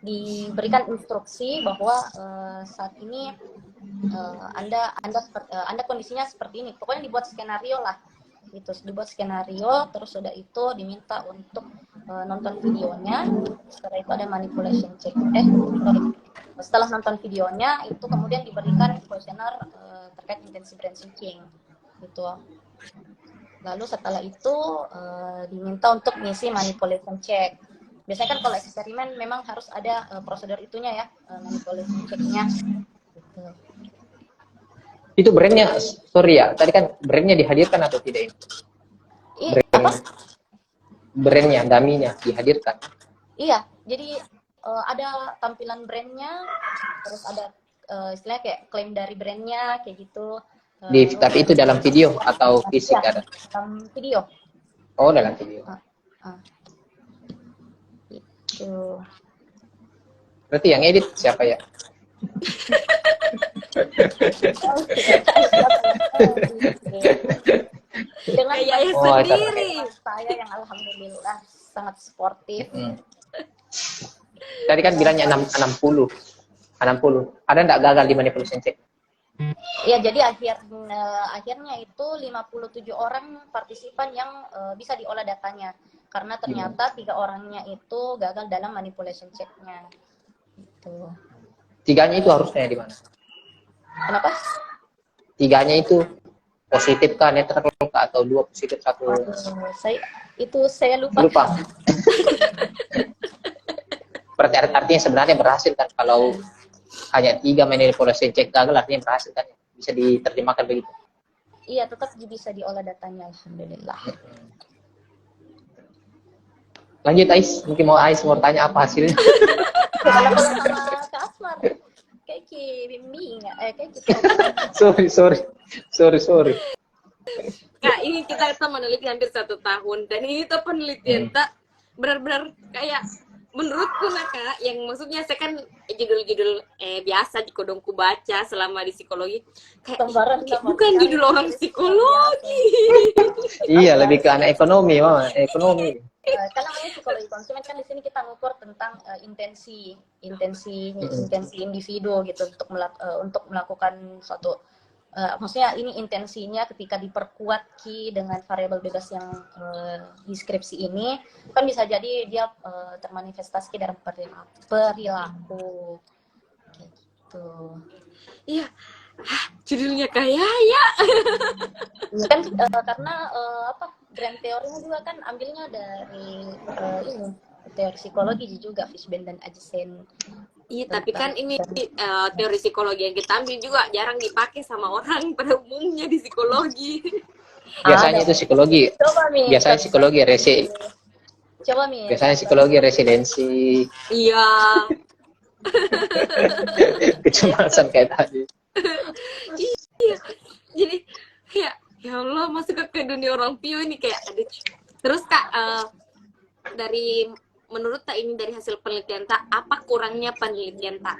diberikan instruksi bahwa saat ini anda kondisinya seperti ini, pokoknya dibuat skenario lah. Itu dibuat skenario, terus sudah itu diminta untuk nonton videonya. Setelah itu ada manipulation check. Setelah nonton videonya itu kemudian diberikan kuesioner terkait intensive brain searching gitu. Lalu setelah itu diminta untuk ngisi manipulation check. Biasanya kan kalau eksperimen memang harus ada prosedur itunya ya, manipulation check-nya gitu. Itu brandnya, sorry ya, tadi kan brandnya dihadirkan atau tidak ini? Brandnya, daminya dihadirkan? Iya, jadi ada tampilan brandnya, terus ada istilahnya kayak klaim dari brandnya, kayak gitu. Tapi itu dalam video atau fisik ada? Dalam video. Oh, dalam video. Gitu. Berarti yang edit siapa ya? Dengan sendiri saya yang alhamdulillah sangat sportif. Tadi kan bilangnya 60. Ada enggak gagal di manipulation check? Ya, jadi akhirnya itu 57 orang partisipan yang bisa diolah datanya karena ternyata 3 orangnya itu gagal dalam manipulation check-nya. Gitu. 3-nya itu harusnya di mana? Kenapa? 3-nya itu positif kah, netral kah, atau 2 positif 1? Saya lupa. Berarti artinya sebenarnya berhasil kan kalau hanya 3 manipulation check gagal artinya berhasil kan? Bisa diterjemahkan begitu? Iya, tetap bisa diolah datanya, alhamdulillah. Lanjut Ais, mungkin Ais mau tanya apa hasilnya? Kalau sama Kak Asmar, kayak ki bimbing, kayak gitu. Sorry. Kak, ini kita meneliti hampir 1 tahun dan ini tuh penelitian tak benar-benar kayak menurutku nah Kak, yang maksudnya saya kan judul-judul biasa di kodongku baca selama di psikologi kayak Gambaran bukan judul orang psikologi. Iya, lebih ke anak ekonomi, Mama. Ekonomi. Kan namanya psikologi konsumen kan di sini kita ngukur tentang intensi individu gitu untuk melakukan suatu maksudnya ini intensinya ketika diperkuat dengan variabel bebas yang deskripsi ini kan bisa jadi dia termanifestasi dalam perilaku gitu. Iya. Judulnya kayak ya. Kan karena grand teorinya juga kan ambilnya dari ini teori psikologi juga Fishbane dan Addison. Iya, tapi kan ini teori psikologi yang kita ambil juga jarang dipakai sama orang pada umumnya di psikologi. Biasanya itu psikologi. Coba, Mi. Biasanya psikologi Coba, Mi. Biasanya psikologi residensi. Iya. Kecemasan kayak tadi. Iya. Jadi ya Allah, masuk ke dunia orang pio ini kayak aduh. Terus Kak, dari menurut Tak ini dari hasil penelitian Tak, apa kurangnya penelitian Tak?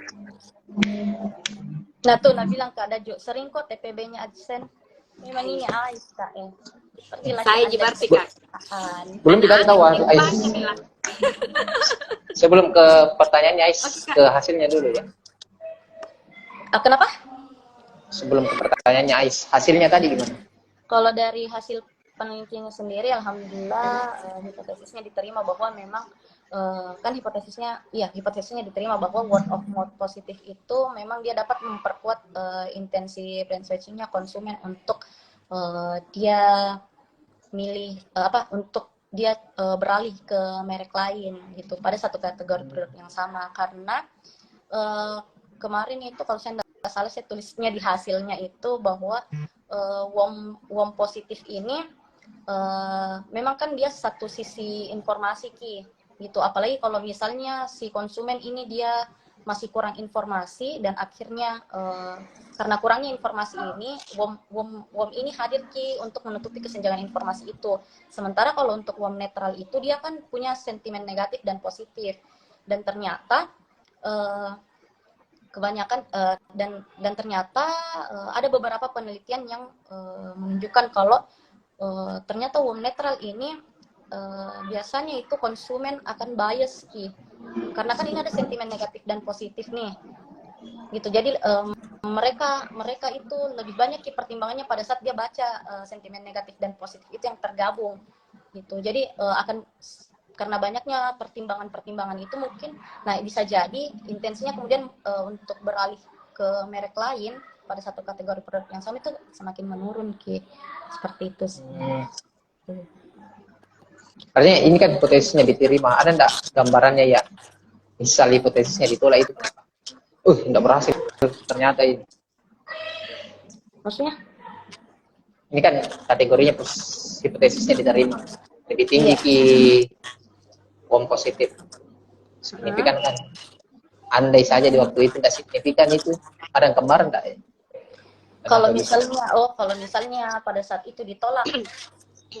Nah tuh, nah bilang Kak Dajo, sering kok TPB-nya AdSense. Memang ini Ais Kak ya. Saya Jibarti Kak. Belum dikasih tahu Ais. Sebelum ke pertanyaannya Ais, ke hasilnya dulu ya. Kenapa? Sebelum ke pertanyaannya Ais, hasilnya tadi gimana? Kalau dari hasil penelitiannya sendiri, alhamdulillah hipotesisnya diterima bahwa memang kan hipotesisnya diterima bahwa word of mouth positif itu memang dia dapat memperkuat intensi brand switching-nya konsumen untuk dia milih untuk dia beralih ke merek lain gitu pada satu kategori produk yang sama karena kemarin itu kalau saya nggak salah saya tulisnya di hasilnya itu bahwa WOM positif ini memang kan dia satu sisi informasi gitu apalagi kalau misalnya si konsumen ini dia masih kurang informasi dan akhirnya karena kurangnya informasi ini WOM ini hadir untuk menutupi kesenjangan informasi itu. Sementara kalau untuk WOM netral itu dia kan punya sentimen negatif dan positif dan ternyata kebanyakan dan ternyata ada beberapa penelitian yang menunjukkan kalau ternyata WOM netral ini biasanya itu konsumen akan bias karena kan ini ada sentimen negatif dan positif nih gitu jadi mereka itu lebih banyak pertimbangannya pada saat dia baca sentimen negatif dan positif itu yang tergabung gitu jadi karena banyaknya pertimbangan itu mungkin nah bisa jadi intensinya kemudian untuk beralih ke merek lain pada satu kategori produk yang sama itu semakin menurun seperti itu sih. Artinya ini kan hipotesisnya diterima, ada enggak gambarannya ya? Misal hipotesisnya ditolak itu, enggak berhasil ternyata ini. Maksudnya? Ini kan kategorinya hipotesisnya diterima, lebih tinggi WOM positif, signifikan kan? Andai saja di waktu itu enggak signifikan itu, ada yang kemarin enggak ya? Kalau misalnya pada saat itu ditolak.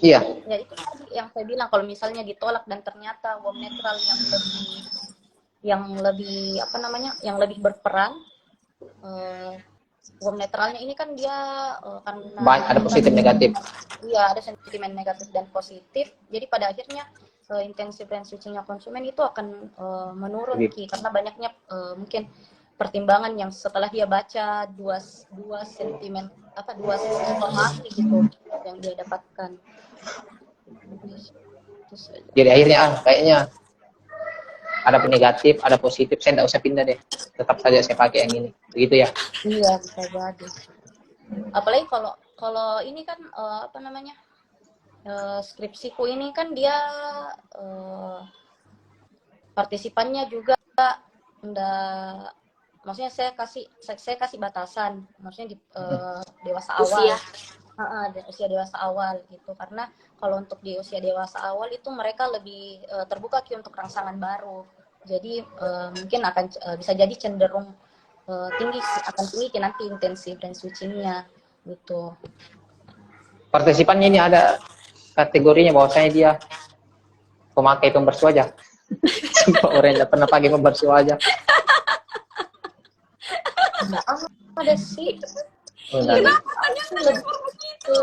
Iya. Ya itu tadi yang saya bilang kalau misalnya ditolak dan ternyata WOM netral yang lebih berperan WOM netralnya ini kan dia karena ada positif negatif. Iya, ada sentimen negatif dan positif. Jadi pada akhirnya intensi brand switching-nya konsumen itu akan menurun karena banyaknya mungkin pertimbangan yang setelah dia baca dua sisi informasi gitu yang dia dapatkan. Jadi akhirnya kayaknya ada negatif, ada positif, saya nggak usah pindah deh, tetap saja saya pakai yang ini, begitu ya? Iya bisa jadi. Apalagi kalau ini kan skripsiku ini kan dia partisipannya juga maksudnya saya kasih batasan, maksudnya di dewasa awal. Usia dewasa awal gitu karena kalau untuk di usia dewasa awal itu mereka lebih terbuka untuk rangsangan baru Jadi mungkin akan bisa jadi cenderung akan tinggi nanti intensif dan switchingnya gitu. Partisipannya ini ada kategorinya bahwasanya dia pemakai pembersih wajah. Semua orang yang pernah pakai pembersih wajah. Nggak ada sih. Oh, enggak ada. Lebih ke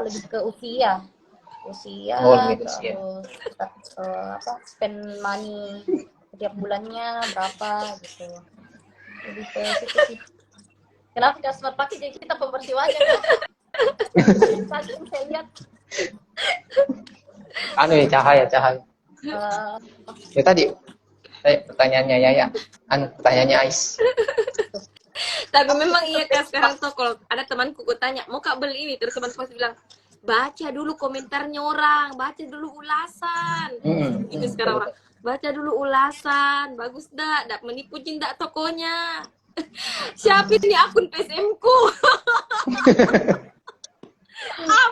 lebih ke usia Oh, lebih ke usia. terus spend money setiap bulannya berapa gitu, lebih ke situ sih. Kenapa customer pakai jadi kita pembersih wajah kan? Saking saya lihat Ya cahaya. Ya tadi pertanyaannya Yaya, pertanyaannya Ais. Tapi memang iya Kak, sekarang tuh kalau ada temanku gue tanya, mau Kak beli ini? Terus temanku pasti bilang, baca dulu komentarnya orang, baca dulu ulasan. Itu sekarang orang, baca dulu ulasan, bagus dak menipu cinta tokonya. Siapa ini akun PSM ku?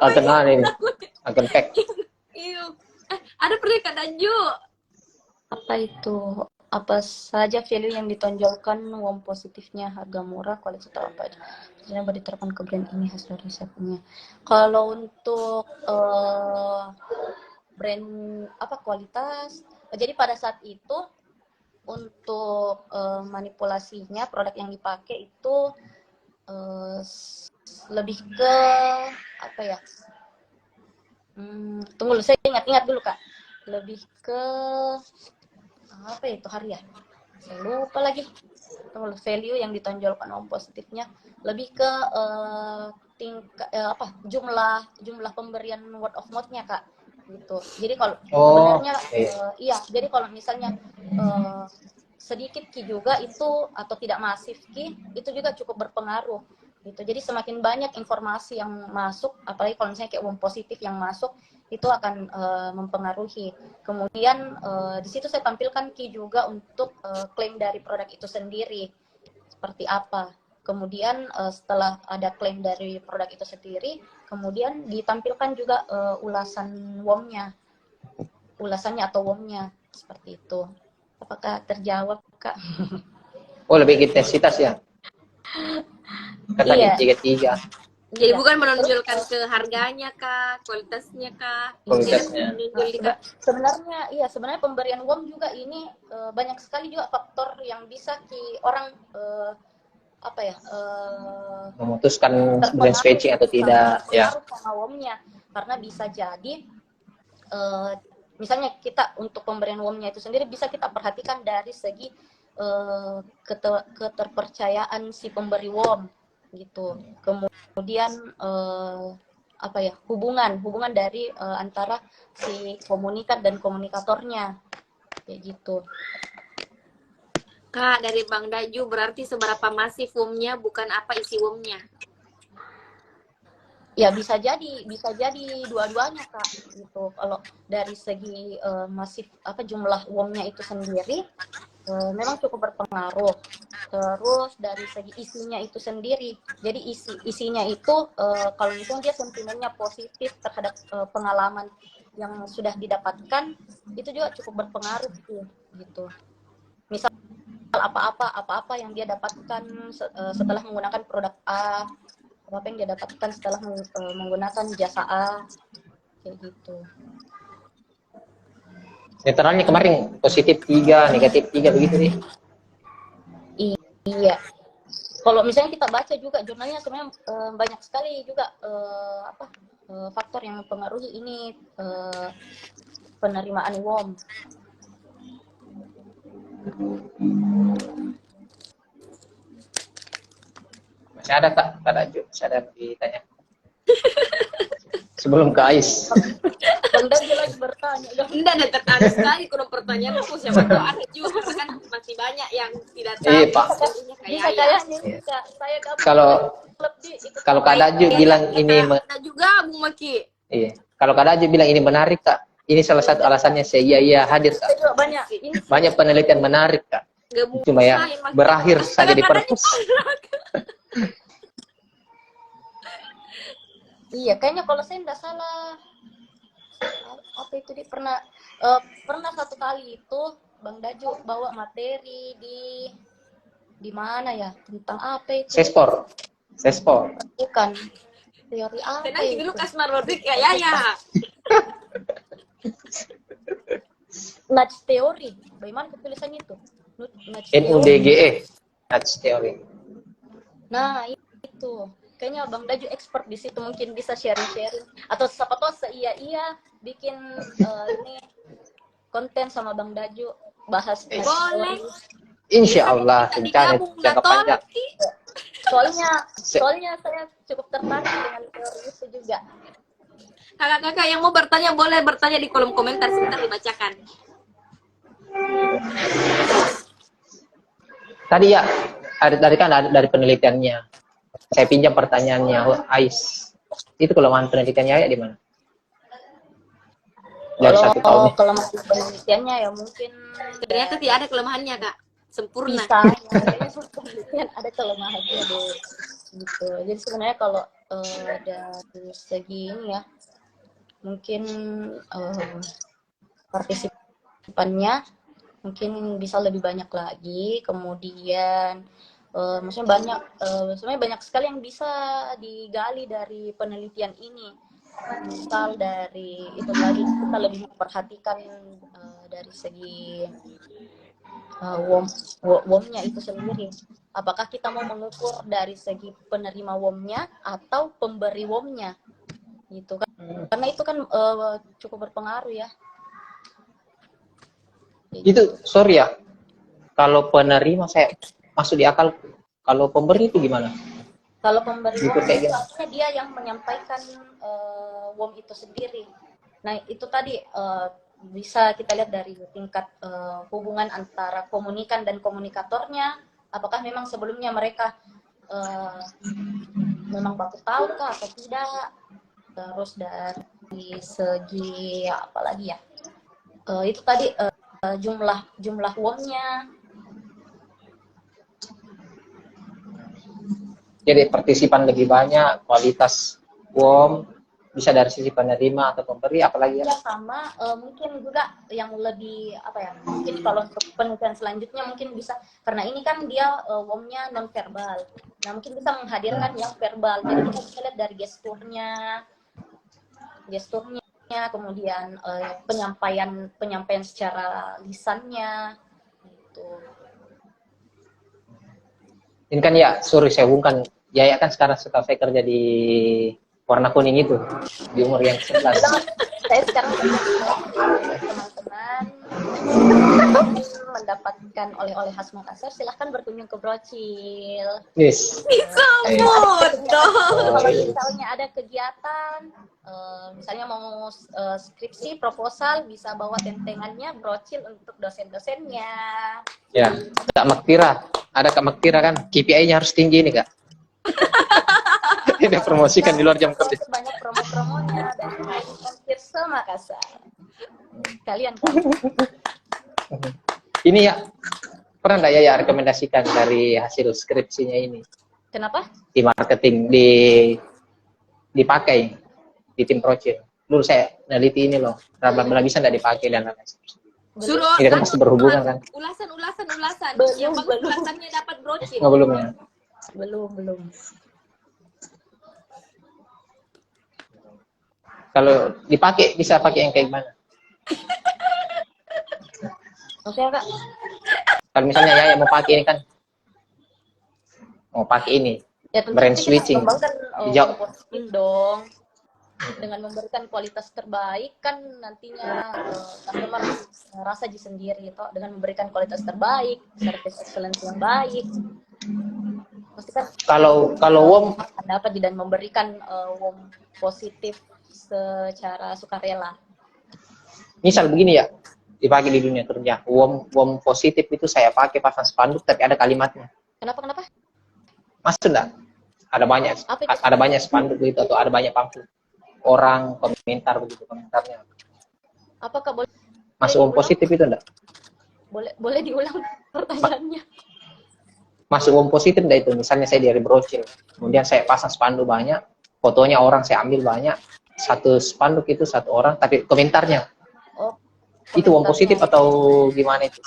Akun ini, akun pack. Iya. Ada pernah Kak Danju? apa itu, apa saja value yang ditonjolkan WOM positifnya, harga murah, kualitas atau apa aja yang diterapkan ke brand ini hasil risetnya. Kalau untuk brand kualitas, jadi pada saat itu untuk manipulasinya produk yang dipakai itu lebih ke apa ya, tunggu dulu, saya ingat dulu Kak, lebih ke apa itu hari ya, saya lupa lagi. Tunggu, value yang ditonjolkan WOM positifnya lebih ke tingkat jumlah pemberian word of mouth-nya Kak gitu. Jadi kalau sebenarnya iya, jadi kalau misalnya sedikit ki juga itu atau tidak masif ki itu juga cukup berpengaruh gitu. Jadi semakin banyak informasi yang masuk, apalagi kalau misalnya kayak WOM positif yang masuk, itu akan mempengaruhi. Kemudian di situ saya tampilkan ki juga untuk klaim dari produk itu sendiri seperti apa. Kemudian setelah ada klaim dari produk itu sendiri, kemudian ditampilkan juga ulasannya atau WOM-nya seperti itu. Apakah terjawab Kak? Oh, lebih intensitas ya? Kata Iya. tiga. Jadi bukan menonjolkan ke harganya Kak, kualitasnya Kak. Kualitasnya. Sebenarnya pemberian WOM juga ini banyak sekali juga faktor yang bisa orang memutuskan brand switching atau tidak ya. Sama WOM-nya, karena bisa jadi misalnya kita untuk pemberian WOM-nya itu sendiri bisa kita perhatikan dari segi keterpercayaan si pemberi WOM gitu. Kemudian hubungan dari antara si komunikat dan komunikatornya kayak gitu. Kak, dari Bang Daju berarti seberapa masif WOM-nya bukan apa isi WOM-nya? Ya bisa jadi dua-duanya Kak gitu. Kalau dari segi masif jumlah WOM-nya itu sendiri memang cukup berpengaruh. Terus dari segi isinya itu sendiri, jadi isinya itu kalau misalnya dia sentimennya positif terhadap pengalaman yang sudah didapatkan, itu juga cukup berpengaruh gitu. Misal apa-apa yang dia dapatkan setelah menggunakan produk A, apa yang dia dapatkan setelah menggunakan jasa A, kayak gitu. Netralnya kemarin positif 3, negatif 3 begitu nih. Iya. Kalau misalnya kita baca juga jurnalnya sebenarnya banyak sekali juga faktor yang mempengaruhi ini penerimaan WOM. Masih ada Kak? Masih ada ditanya. Sebelum ke Ais. Anda jelas bertanya. Enggak ada sekali kalau pertanyaan aku, siapa tahu ada juga kan masih banyak yang tidak tahu. Iya Pak. Bisa kayaknya bisa. Saya kalau Kak Daju bilang ini ada juga Bung Maki. Iya. Kalau Kak Daju bilang ini menarik Kak. Ini salah satu alasannya saya hadir Kak. Banyak penelitian menarik Kak. Cuma ya berakhir saja di perpus. Iya, kayaknya kalau saya tidak salah apa itu dia pernah Pernah satu kali itu Bang Daju bawa materi di mana ya, tentang apa itu? Sespor. Bukan, teori apa Tenang itu? dulu Kasmar Rodrik ya. Nudge teori, bagaimana tulisannya itu? Nudge teori. NUDGE, Nudge Theory. Nah itu, kayaknya Bang Daju expert di situ, mungkin bisa sharing-sharing. Atau siapa tahu iya bikin ini konten sama Bang Daju bahas nudge Boleh. teori. Insya Allah, Kita rencana digabung, jangka Naton. panjang. Soalnya saya cukup tertarik dengan teori itu juga. Kakak-kakak yang mau bertanya boleh bertanya di kolom komentar, sebentar dibacakan. Tadi ya, dari kan dari penelitiannya. Saya pinjam pertanyaannya, Ais. Itu kelemahan penelitiannya ya di mana? Dari 1 tahun. Kalau masih penelitiannya ya mungkin Ternyata tidak ada kelemahannya, Kak. Sempurna. bisa. Kayaknya penelitian ada kelemahannya deh. Gitu. Jadi sebenarnya kalau dari segi ini ya, mungkin partisipannya mungkin bisa lebih banyak lagi. Kemudian maksudnya sebenarnya banyak sekali yang bisa digali dari penelitian ini. Misal dari itu tadi, kita lebih memperhatikan dari segi WOM-nya itu sendiri. Apakah kita mau mengukur dari segi penerima WOM-nya atau pemberi WOM-nya, gitu kan? Karena itu kan cukup berpengaruh ya. Itu, sorry ya, kalau penerima saya masuk di akal, kalau pemberi itu gimana? Kalau pemberi Gitu, WOM kayak itu gimana? artinya dia yang menyampaikan WOM itu sendiri. Nah itu tadi bisa kita lihat dari tingkat hubungan antara komunikan dan komunikatornya. Apakah memang sebelumnya mereka memang baku tahu kah atau tidak? Terus dari segi apa lagi ya? Itu tadi jumlah WOM-nya. Jadi partisipan lebih banyak, kualitas WOM, bisa dari sisi penerima atau pemberi, apalagi ya? Ya sama, mungkin juga yang lebih apa ya, mungkin kalau untuk penelitian selanjutnya mungkin bisa, karena ini kan dia WOM-nya non verbal, nah mungkin bisa menghadirkan yang verbal. Jadi kita bisa lihat dari gesturnya, kemudian penyampaian secara lisannya gitu. Ini kan ya, sorry saya hubungkan, Yaya kan sekarang setahu saya kerja di warna kuning itu, di umur yang 11. Saya sekarang teman-teman mendapatkan oleh-oleh khas Makassar, silahkan berkunjung ke Brocil. Yes. Disebut dong. Kalau misalnya ada kegiatan, misalnya mau skripsi, proposal, bisa bawa tentengannya Brocil untuk dosen-dosennya. Ya, Kak Maktira, ada Kak Maktira kan, KPI-nya harus tinggi nih Kak. Dia promosikan di luar jam kerja. Banyak promo-promonya dari Tirso Makassar. Kalian kan? Ini ya, pernah nggak ya rekomendasikan dari hasil skripsinya ini Kenapa? di marketing, dipakai di tim project. Dulu saya neliti ini loh, bla bisa nggak dipakai dan lain-lain. Suruh Ini kan pasti berhubungan kan? ulasan. Belum, Yang bagus belum. ulasannya dapat brocil. Nggak belum ya? Belum. Kalau dipakai bisa pakai yang kayak gimana? Maksudnya Kak? Kalau misalnya ya mau pakai ini kan, mau pakai ini, Ya tentu brand kita switching. kembangkan Hijau. positif dong. Dengan memberikan kualitas terbaik kan nantinya customer rasa di sendiri toh, dengan memberikan kualitas terbaik, service excellence yang baik. Pasti kan Kalau WOM dapat dan memberikan WOM positif secara sukarela. misal begini ya, dipakai di dunia kerja, WOM positif itu saya pakai pasang spanduk tapi ada kalimatnya. Kenapa? Maksud enggak? Ada banyak spanduk gitu atau ada banyak pamflet. Orang komentar begitu komentarnya. Apakah boleh Masuk WOM positif itu enggak? Boleh diulang pertanyaannya? Masuk WOM positif enggak itu? Misalnya saya dari brocil, kemudian saya pasang spanduk banyak, fotonya orang saya ambil banyak, satu spanduk itu satu orang tapi komentarnya. Oh, Itu uang positif komentarnya. atau gimana itu?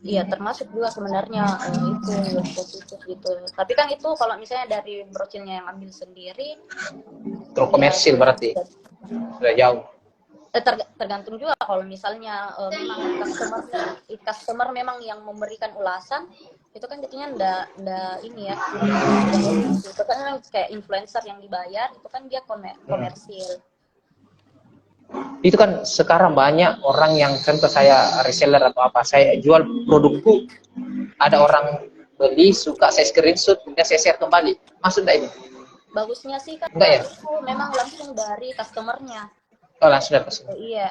Iya, termasuk juga sebenarnya itu yang positif gitu. Tapi kan itu kalau misalnya dari brochurnya yang ambil sendiri, Terus ya komersil berarti sudah jauh. tergantung juga kalau misalnya memang customer memang yang memberikan ulasan, itu kan jadinya ndak ini ya, itu kan memang kayak influencer yang dibayar, itu kan dia komersil. Itu kan sekarang banyak orang yang contoh saya reseller atau apa, saya jual produkku, ada orang beli suka saya screenshot kemudian saya share kembali, maksud enggak ini? Bagusnya sih kan Enggak ya? itu memang langsung dari customernya. Oh langsung dari customer. Iya.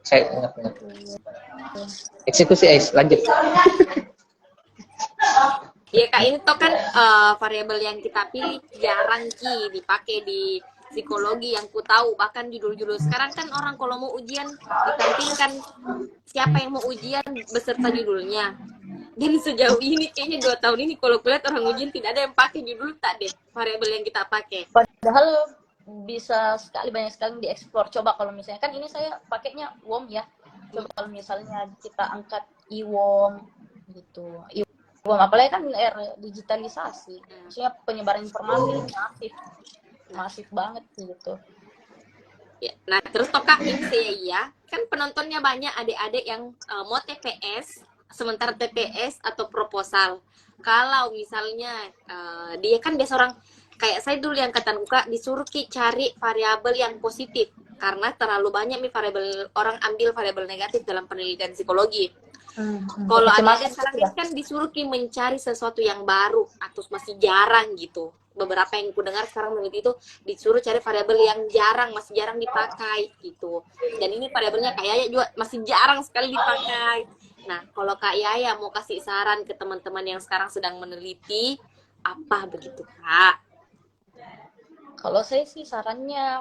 Saya ingat. Eksekusi lanjut. Iya kak, ini tuh kan variabel yang kita pilih jarang dipakai di psikologi yang ku tahu. Bahkan judul-judul sekarang kan orang kalau mau ujian ditampilkan siapa yang mau ujian beserta judulnya. Dan sejauh ini kayaknya 2 tahun ini kalau kulihat orang ujian tidak ada yang pakai judul tak deh variabel yang kita pakai. Padahal bisa banyak sekali dieksplor. Coba kalau misalnya kan ini saya pakainya WOM ya. Coba kalau misalnya kita angkat IWOM gitu. IWOM apalagi kan digitalisasi. Maksudnya penyebaran informasi masif banget gitu. Ya, nah terus toka ini saya kan penontonnya banyak adik-adik yang mau TPS, sementara TPS atau proposal. Kalau misalnya dia kan biasa orang kayak saya dulu yang kata Uka disuruh cari variabel yang positif karena terlalu banyak nih variabel orang ambil variabel negatif dalam penelitian psikologi. Kalau ada sekarang ini kan disuruh mencari sesuatu yang baru atau masih jarang gitu. Beberapa yang ku dengar sekarang meneliti itu disuruh cari variabel yang masih jarang dipakai gitu. Dan ini variabelnya Kak Yaya juga masih jarang sekali dipakai. Nah, kalau Kak Yaya mau kasih saran ke teman-teman yang sekarang sedang meneliti, apa begitu Kak? Kalau saya sih sarannya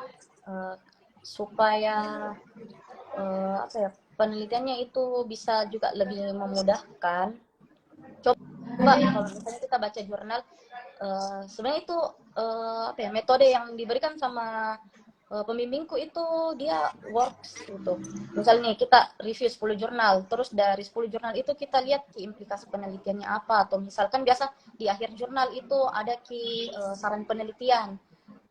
supaya penelitiannya itu bisa juga lebih memudahkan. Coba kalau misalnya kita baca jurnal, sebenarnya itu metode yang diberikan sama pembimbingku itu dia works gitu. Misalnya kita review 10 jurnal, terus dari 10 jurnal itu kita lihat implikasi penelitiannya apa, atau misalkan biasa di akhir jurnal itu ada saran penelitian.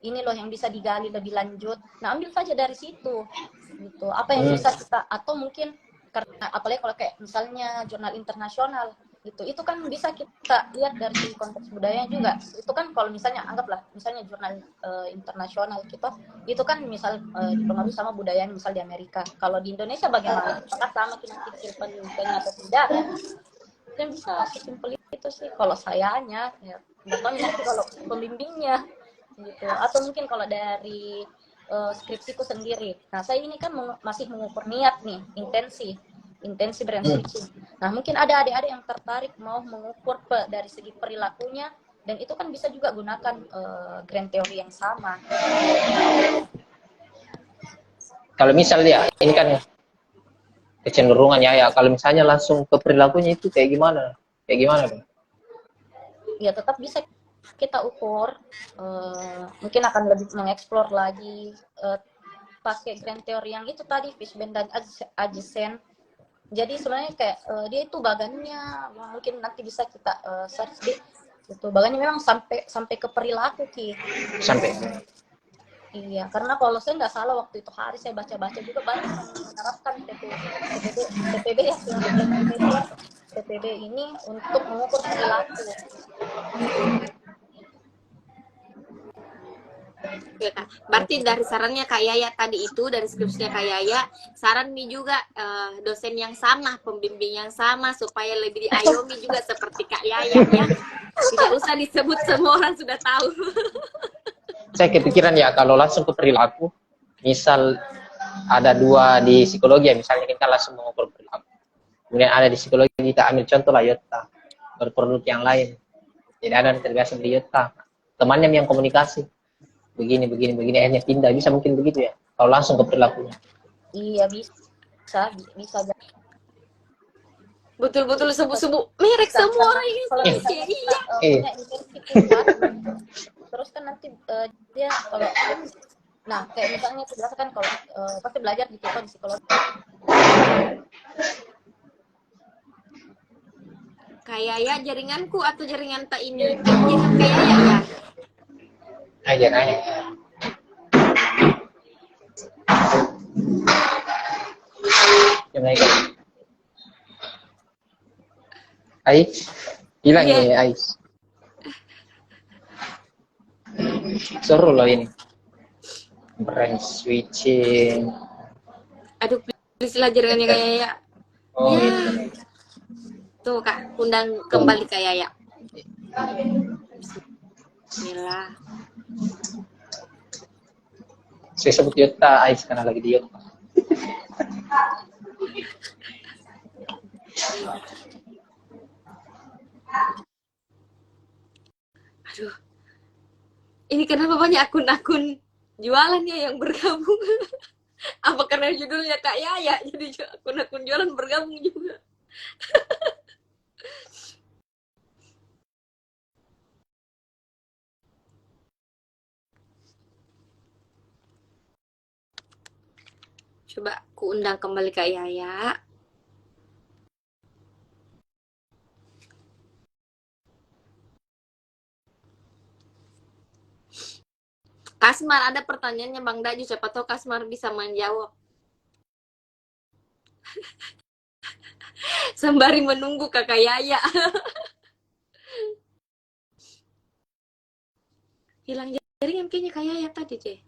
Ini loh yang bisa digali lebih lanjut. Nah, ambil saja dari situ. Gitu. Apa yang bisa kita, atau mungkin karena apalagi kalau kayak misalnya jurnal internasional gitu, itu kan bisa kita lihat dari konteks budaya juga. Itu kan kalau misalnya anggaplah misalnya jurnal internasional kita itu kan misal dipengaruhi sama budaya misal di Amerika. Kalau di Indonesia bagaimana? Apakah sama kinerja penelitiannya atau tidak? Kan bisa sesimpel itu sih kalau sayanya ya. Bahkan nanti kalau pembimbingnya gitu, atau mungkin kalau dari skripsiku sendiri. Nah, saya ini kan masih mengukur niat nih, intensi brand switching. Nah, mungkin ada adik-adik yang tertarik mau mengukur dari segi perilakunya, dan itu kan bisa juga gunakan grand theory yang sama. Kalau misalnya ini kan kecenderungan ya, kalau misalnya langsung ke perilakunya itu kayak gimana? Ya tetap bisa kita ukur, mungkin akan lebih mengeksplor lagi pakai grand theory yang itu tadi, Fishbane dan adjacent. Jadi sebenarnya kayak dia itu bagannya mungkin nanti bisa kita search di itu, bagannya memang sampai ke perilaku sampai. Iya, karena kalau saya nggak salah waktu itu hari saya baca-baca juga banyak yang menerapkan TPB ini untuk mengukur perilaku. Ya, Kak. Berarti dari sarannya Kak Yaya tadi itu, dari skripsinya Kak Yaya, saran nih juga dosen yang sama, pembimbing yang sama, supaya lebih diayomi juga seperti Kak Yaya ya. Tidak usah disebut, semua orang sudah tahu. Saya kepikiran ya, kalau langsung ke perilaku, misal ada 2 di psikologi ya, misalnya kita langsung mengukur perilaku. Kemudian ada di psikologi, kita ambil contoh lah Yota, berproduk yang lain. Jadi ada yang terbiasa beli Yota, temannya yang komunikasi. Begini, akhirnya pindah, bisa mungkin begitu ya, kalau langsung ke perilakunya. Iya, bisa. Betul-betul sebut-sebut merek semua orang ini. Punya intensi kuat, terus kan nanti dia kalau Nah, kayak misalnya itu biasa kan kalau pasti belajar di kita di psikologi. Kayak ya jaringanku atau jaringan tak ini? Jaringan kayak ya. Aja nanya. Gimana? Ais, hilang Iya. ya Ais. Seru loh ini. Brand switching. Aduh, please lah jaringannya kayak ya. Oh, Ya. gitu. Tuh Kak, undang kembali Kak Yaya. Bismillah. Saya sebut Yota Ais karena lagi di Yota. Aduh. Ini kenapa banyak akun-akun jualan ya yang bergabung? Apa karena judulnya Kak Yaya jadi akun-akun jualan bergabung juga? Coba aku undang kembali Kak Yaya. Kasmar, ada pertanyaannya Bang Daju. Siapa tahu Kasmar bisa menjawab. Sembari menunggu Kakak Yaya. Hilang jaringan kayaknya Kak Yaya tadi, Ceh.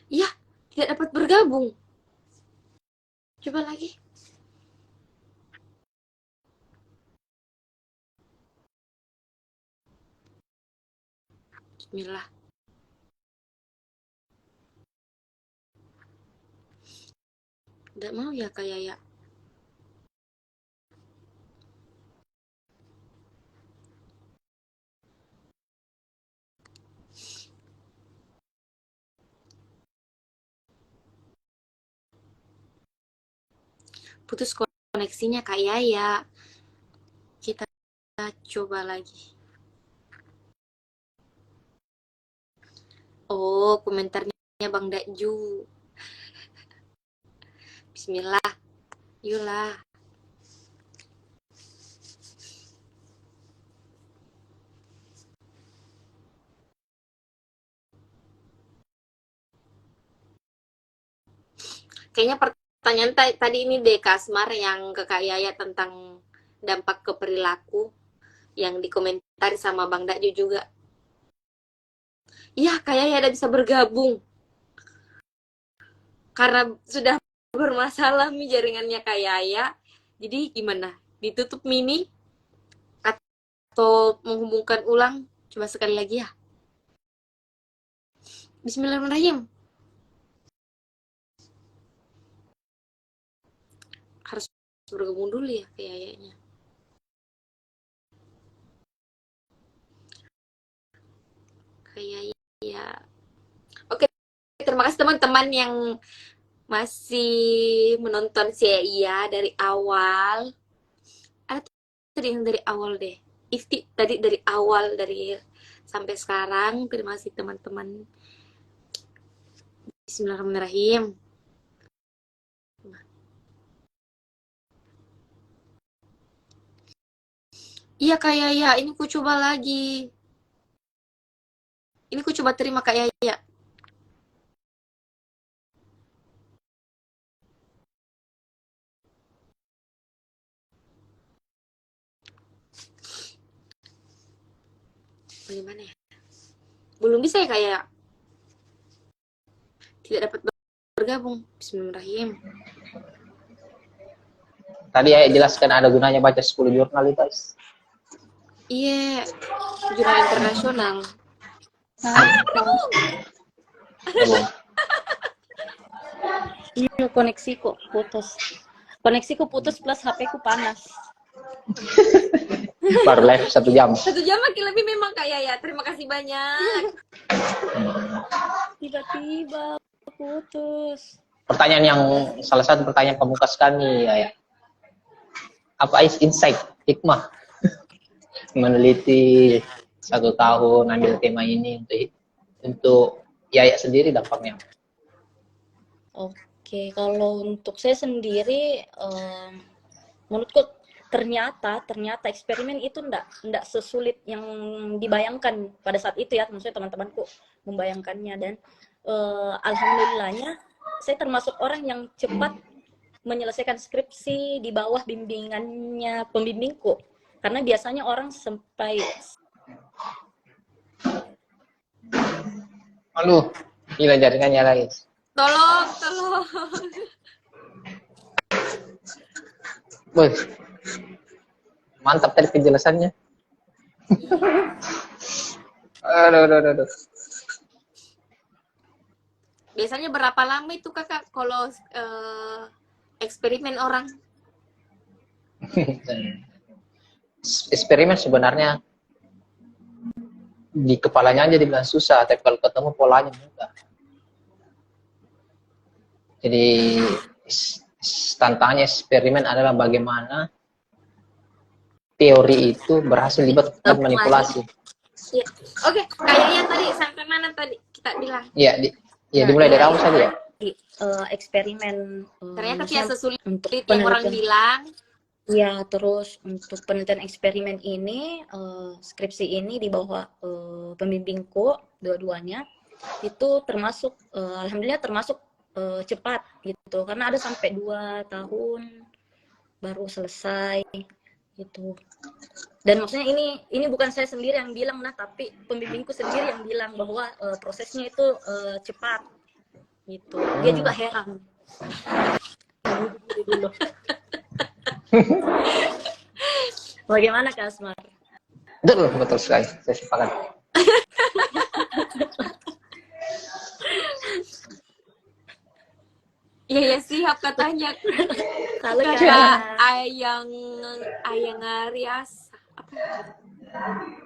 Iya, tidak dapat bergabung. Coba lagi. Bismillah. Tidak mau ya Kak Yaya. Putus koneksinya Kak Yaya. Kita coba lagi. Oh, komentarnya Bang Daju. Bismillah. Yulah. Kayaknya pertanyaan tadi ini deh Kasmar yang ke Kak Yaya tentang dampak ke perilaku yang dikomentari sama Bang Daju juga. Iya, Kak Yaya ada bisa bergabung. Karena sudah bermasalah nih jaringannya Kak Yaya. Jadi gimana? Ditutup mini atau menghubungkan ulang? Coba sekali lagi ya. Bismillahirrahmanirrahim. Harus bergabung dulu ya kayaknya. Kayaknya. Oke, terima kasih teman-teman yang masih menonton saya dari awal. Ada tadi yang dari awal deh. Ifti tadi dari awal dari sampai sekarang. Terima kasih teman-teman. Bismillahirrahmanirrahim. Iya Kak Yaya, ini ku coba lagi. Ini ku coba terima Kak Yaya. Bagaimana ya? Belum bisa ya Kak Yaya? Tidak dapat bergabung. Bismillahirrahmanirrahim. Tadi ya jelaskan ada gunanya baca 10 jurnal itu, guys. Iya, jurnal internasional. Iya, koneksiku putus. Koneksiku putus plus HP-ku panas. Baru live 1 jam. 1 jam makin lebih memang Kak Yaya. Terima kasih banyak. Tiba-tiba putus. Pertanyaan yang salah satu pertanyaan pemungkas kami ya. Apa insight hikmah meneliti 1 tahun ambil tema ini untuk untuk Yaya sendiri dampaknya? Oke, kalau untuk saya sendiri, menurutku ternyata eksperimen itu ndak sesulit yang dibayangkan pada saat itu ya, maksudnya teman-temanku membayangkannya. Dan alhamdulillahnya saya termasuk orang yang cepat menyelesaikan skripsi di bawah bimbingannya pembimbingku, karena biasanya orang sampai Aduh, gila jaringannya lagi. Tolong. Wih, mantap tadi penjelasannya. Aduh. Biasanya berapa lama itu kakak kalau eksperimen orang? Eksperimen sebenarnya di kepalanya aja dibilang susah, tapi kalau ketemu polanya mudah. Jadi tantangannya eksperimen adalah bagaimana teori itu berhasil dibuat manipulasi. Ya. Oke, kayaknya tadi sampai mana tadi kita bilang? Iya, dimulai dari awal saja ya. Eksperimen Ternyata tidak sesulit untuk yang orang bilang. Ya, terus untuk penelitian eksperimen ini, skripsi ini di bawah pembimbingku dua-duanya itu termasuk, alhamdulillah termasuk cepat gitu, karena ada sampai 2 tahun baru selesai gitu. Dan maksudnya ini bukan saya sendiri yang bilang, nah, tapi pembimbingku sendiri yang bilang bahwa prosesnya itu cepat gitu. Dia juga heran. Bagaimana Kak Asmar? Betul sekali, saya sepakat. Iya siap katanya. Halo Kak. Ayang Arias. Apa?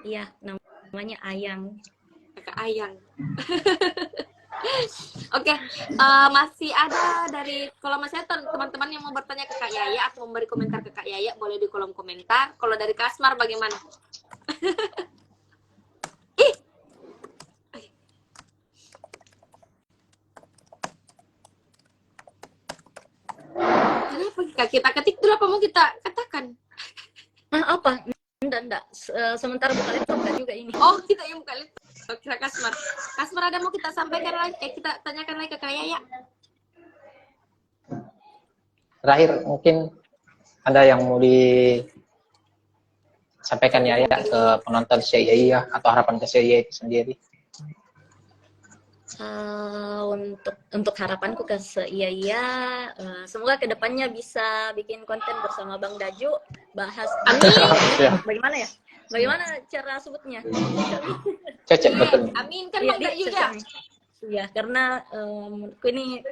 Iya, namanya Ayang. Kakak Ayang. Oke, masih ada dari, kalau masih ada teman-teman yang mau bertanya ke Kak Yaya atau memberi komentar ke Kak Yaya, boleh di kolom komentar. Kalau dari Kak Asmar bagaimana? Kenapa Kak? Kita ketik dulu apa mau kita katakan? Apa? Enggak. Sementara buka laptop kan juga ini. Oh, kita yang buka laptop. Kira Kasmar. Kasmar ada mau kita sampaikan lagi? kita tanyakan lagi ke Kak Yaya. Terakhir mungkin ada yang mau disampaikan Yaya ke penonton Yaya atau harapan ke Yaya itu sendiri? Untuk harapanku ke Yaya, semoga kedepannya bisa bikin konten bersama Bang Daju, bahas bagaimana ya? Bagaimana cara sebutnya? Cecep, betul. Amin kan Bang Daju ya? Ya, karena ini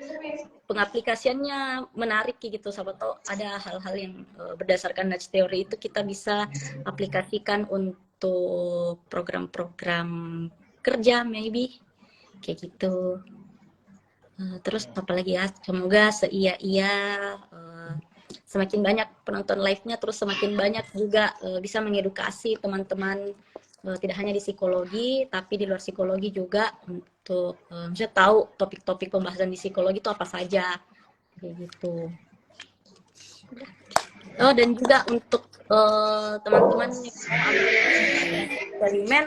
pengaplikasiannya menarik gitu, siapa tahu ada hal-hal yang berdasarkan nudge theory itu kita bisa aplikasikan untuk program-program kerja maybe kayak gitu. Terus apalagi ya, semoga semakin banyak penonton live-nya, terus semakin banyak juga bisa mengedukasi teman-teman, tidak hanya di psikologi tapi di luar psikologi juga, untuk bisa tahu topik-topik pembahasan di psikologi itu apa saja kayak gitu. Oh, dan juga untuk teman-teman yang mau ambil eksperimen,